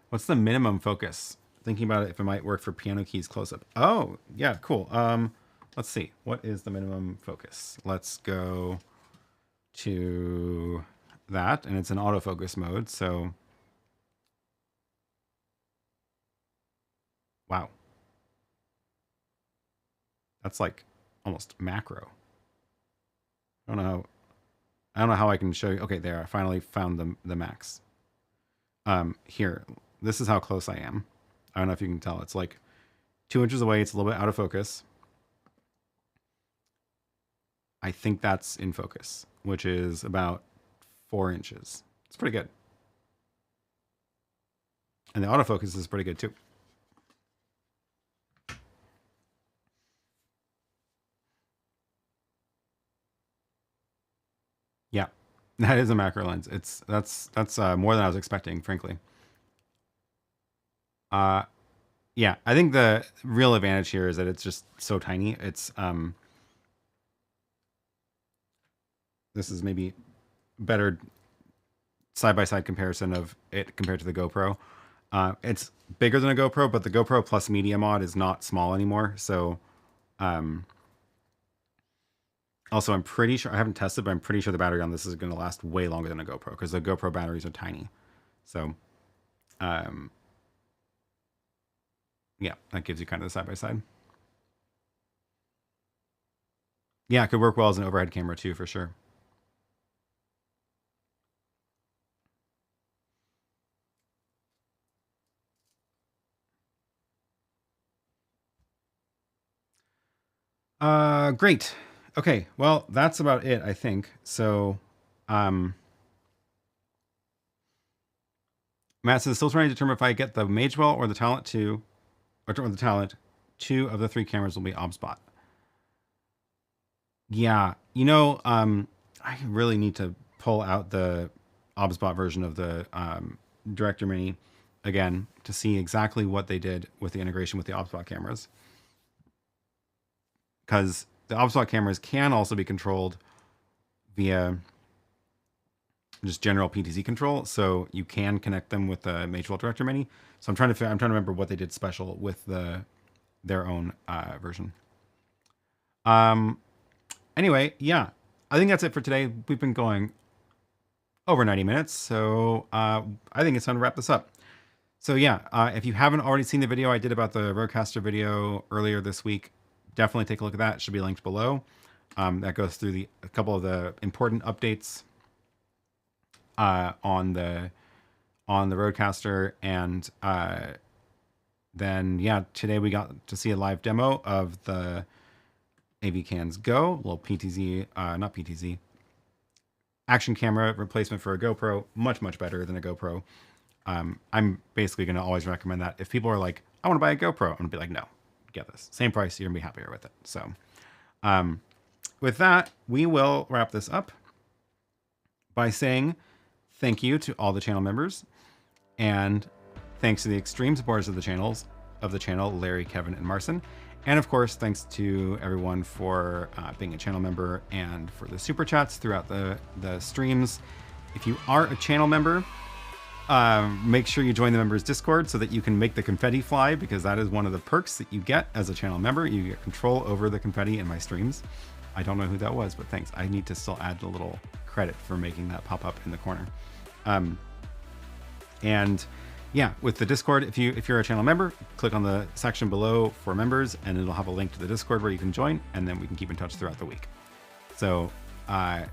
What's the minimum focus? Thinking about it, if it might work for piano keys close-up. Oh, yeah, cool. Let's see. What is the minimum focus? Let's go to that, and it's in autofocus mode, so... Wow. That's like almost macro. I don't know how I can show you. Okay, there, I finally found the max. Here, this is how close I am. I don't know if you can tell. It's like 2 inches away. It's a little bit out of focus. I think that's in focus, which is about 4 inches. It's pretty good. And the autofocus is pretty good too. Yeah, that is a macro lens. That's more than I was expecting, frankly. Yeah, I think the real advantage here is that it's just so tiny. It's this is maybe better side-by-side comparison of it compared to the GoPro. It's bigger than a GoPro, but the GoPro Plus Media Mod is not small anymore. So, also, I'm pretty sure, I haven't tested, but I'm pretty sure the battery on this is going to last way longer than a GoPro because the GoPro batteries are tiny. So, yeah, that gives you kind of the side-by-side. Yeah, it could work well as an overhead camera too, for sure. Great. Okay, well, that's about it, I think. So, Matt says, still trying to determine if I get the Magewell or the Talent 2, or the Talent, 2 of the 3 cameras will be OBSBot. Yeah, you know, I really need to pull out the OBSBot version of the Director Mini again to see exactly what they did with the integration with the OBSBot cameras. Because the OBSBot cameras can also be controlled via just general PTZ control, so you can connect them with the Magewell Director Mini. So I'm trying to remember what they did special with their own version. Anyway, yeah, I think that's it for today. We've been going over 90 minutes, so I think it's time to wrap this up. So yeah, if you haven't already seen the video I did about the RØDECaster video earlier this week, definitely take a look at that. It should be linked below. That goes through a couple of the important updates on the RØDECaster, and then yeah, today we got to see a live demo of the AVKANS Go, little PTZ, not PTZ, action camera replacement for a GoPro, much better than a GoPro. I'm basically going to always recommend that. If people are like, I want to buy a GoPro, I'm going to be like, no, get this. Same price, you're going to be happier with it. So with that, we will wrap this up by saying thank you to all the channel members, and thanks to the extreme supporters of the channel, Larry, Kevin, and Marcin. And of course, thanks to everyone for being a channel member and for the super chats throughout the streams. If you are a channel member, make sure you join the members Discord so that you can make the confetti fly, because that is one of the perks that you get as a channel member. You get control over the confetti in my streams. I don't know who that was, but thanks. I need to still add a little credit for making that pop up in the corner. And yeah, with the Discord, if you're a channel member, click on the section below for members, and it'll have a link to the Discord where you can join, and then we can keep in touch throughout the week. So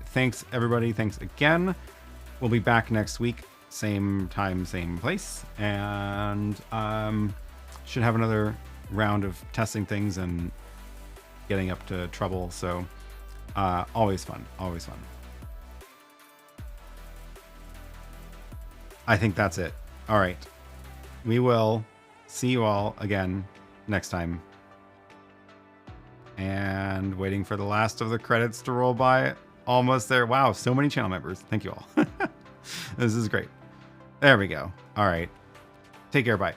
thanks everybody. Thanks again. We'll be back next week, same time, same place, and should have another round of testing things and getting up to trouble. So always fun, always fun. I think that's it. All right. We will see you all again next time. And waiting for the last of the credits to roll by. Almost there. Wow, so many channel members. Thank you all. This is great. There we go. All right. Take care. Bye.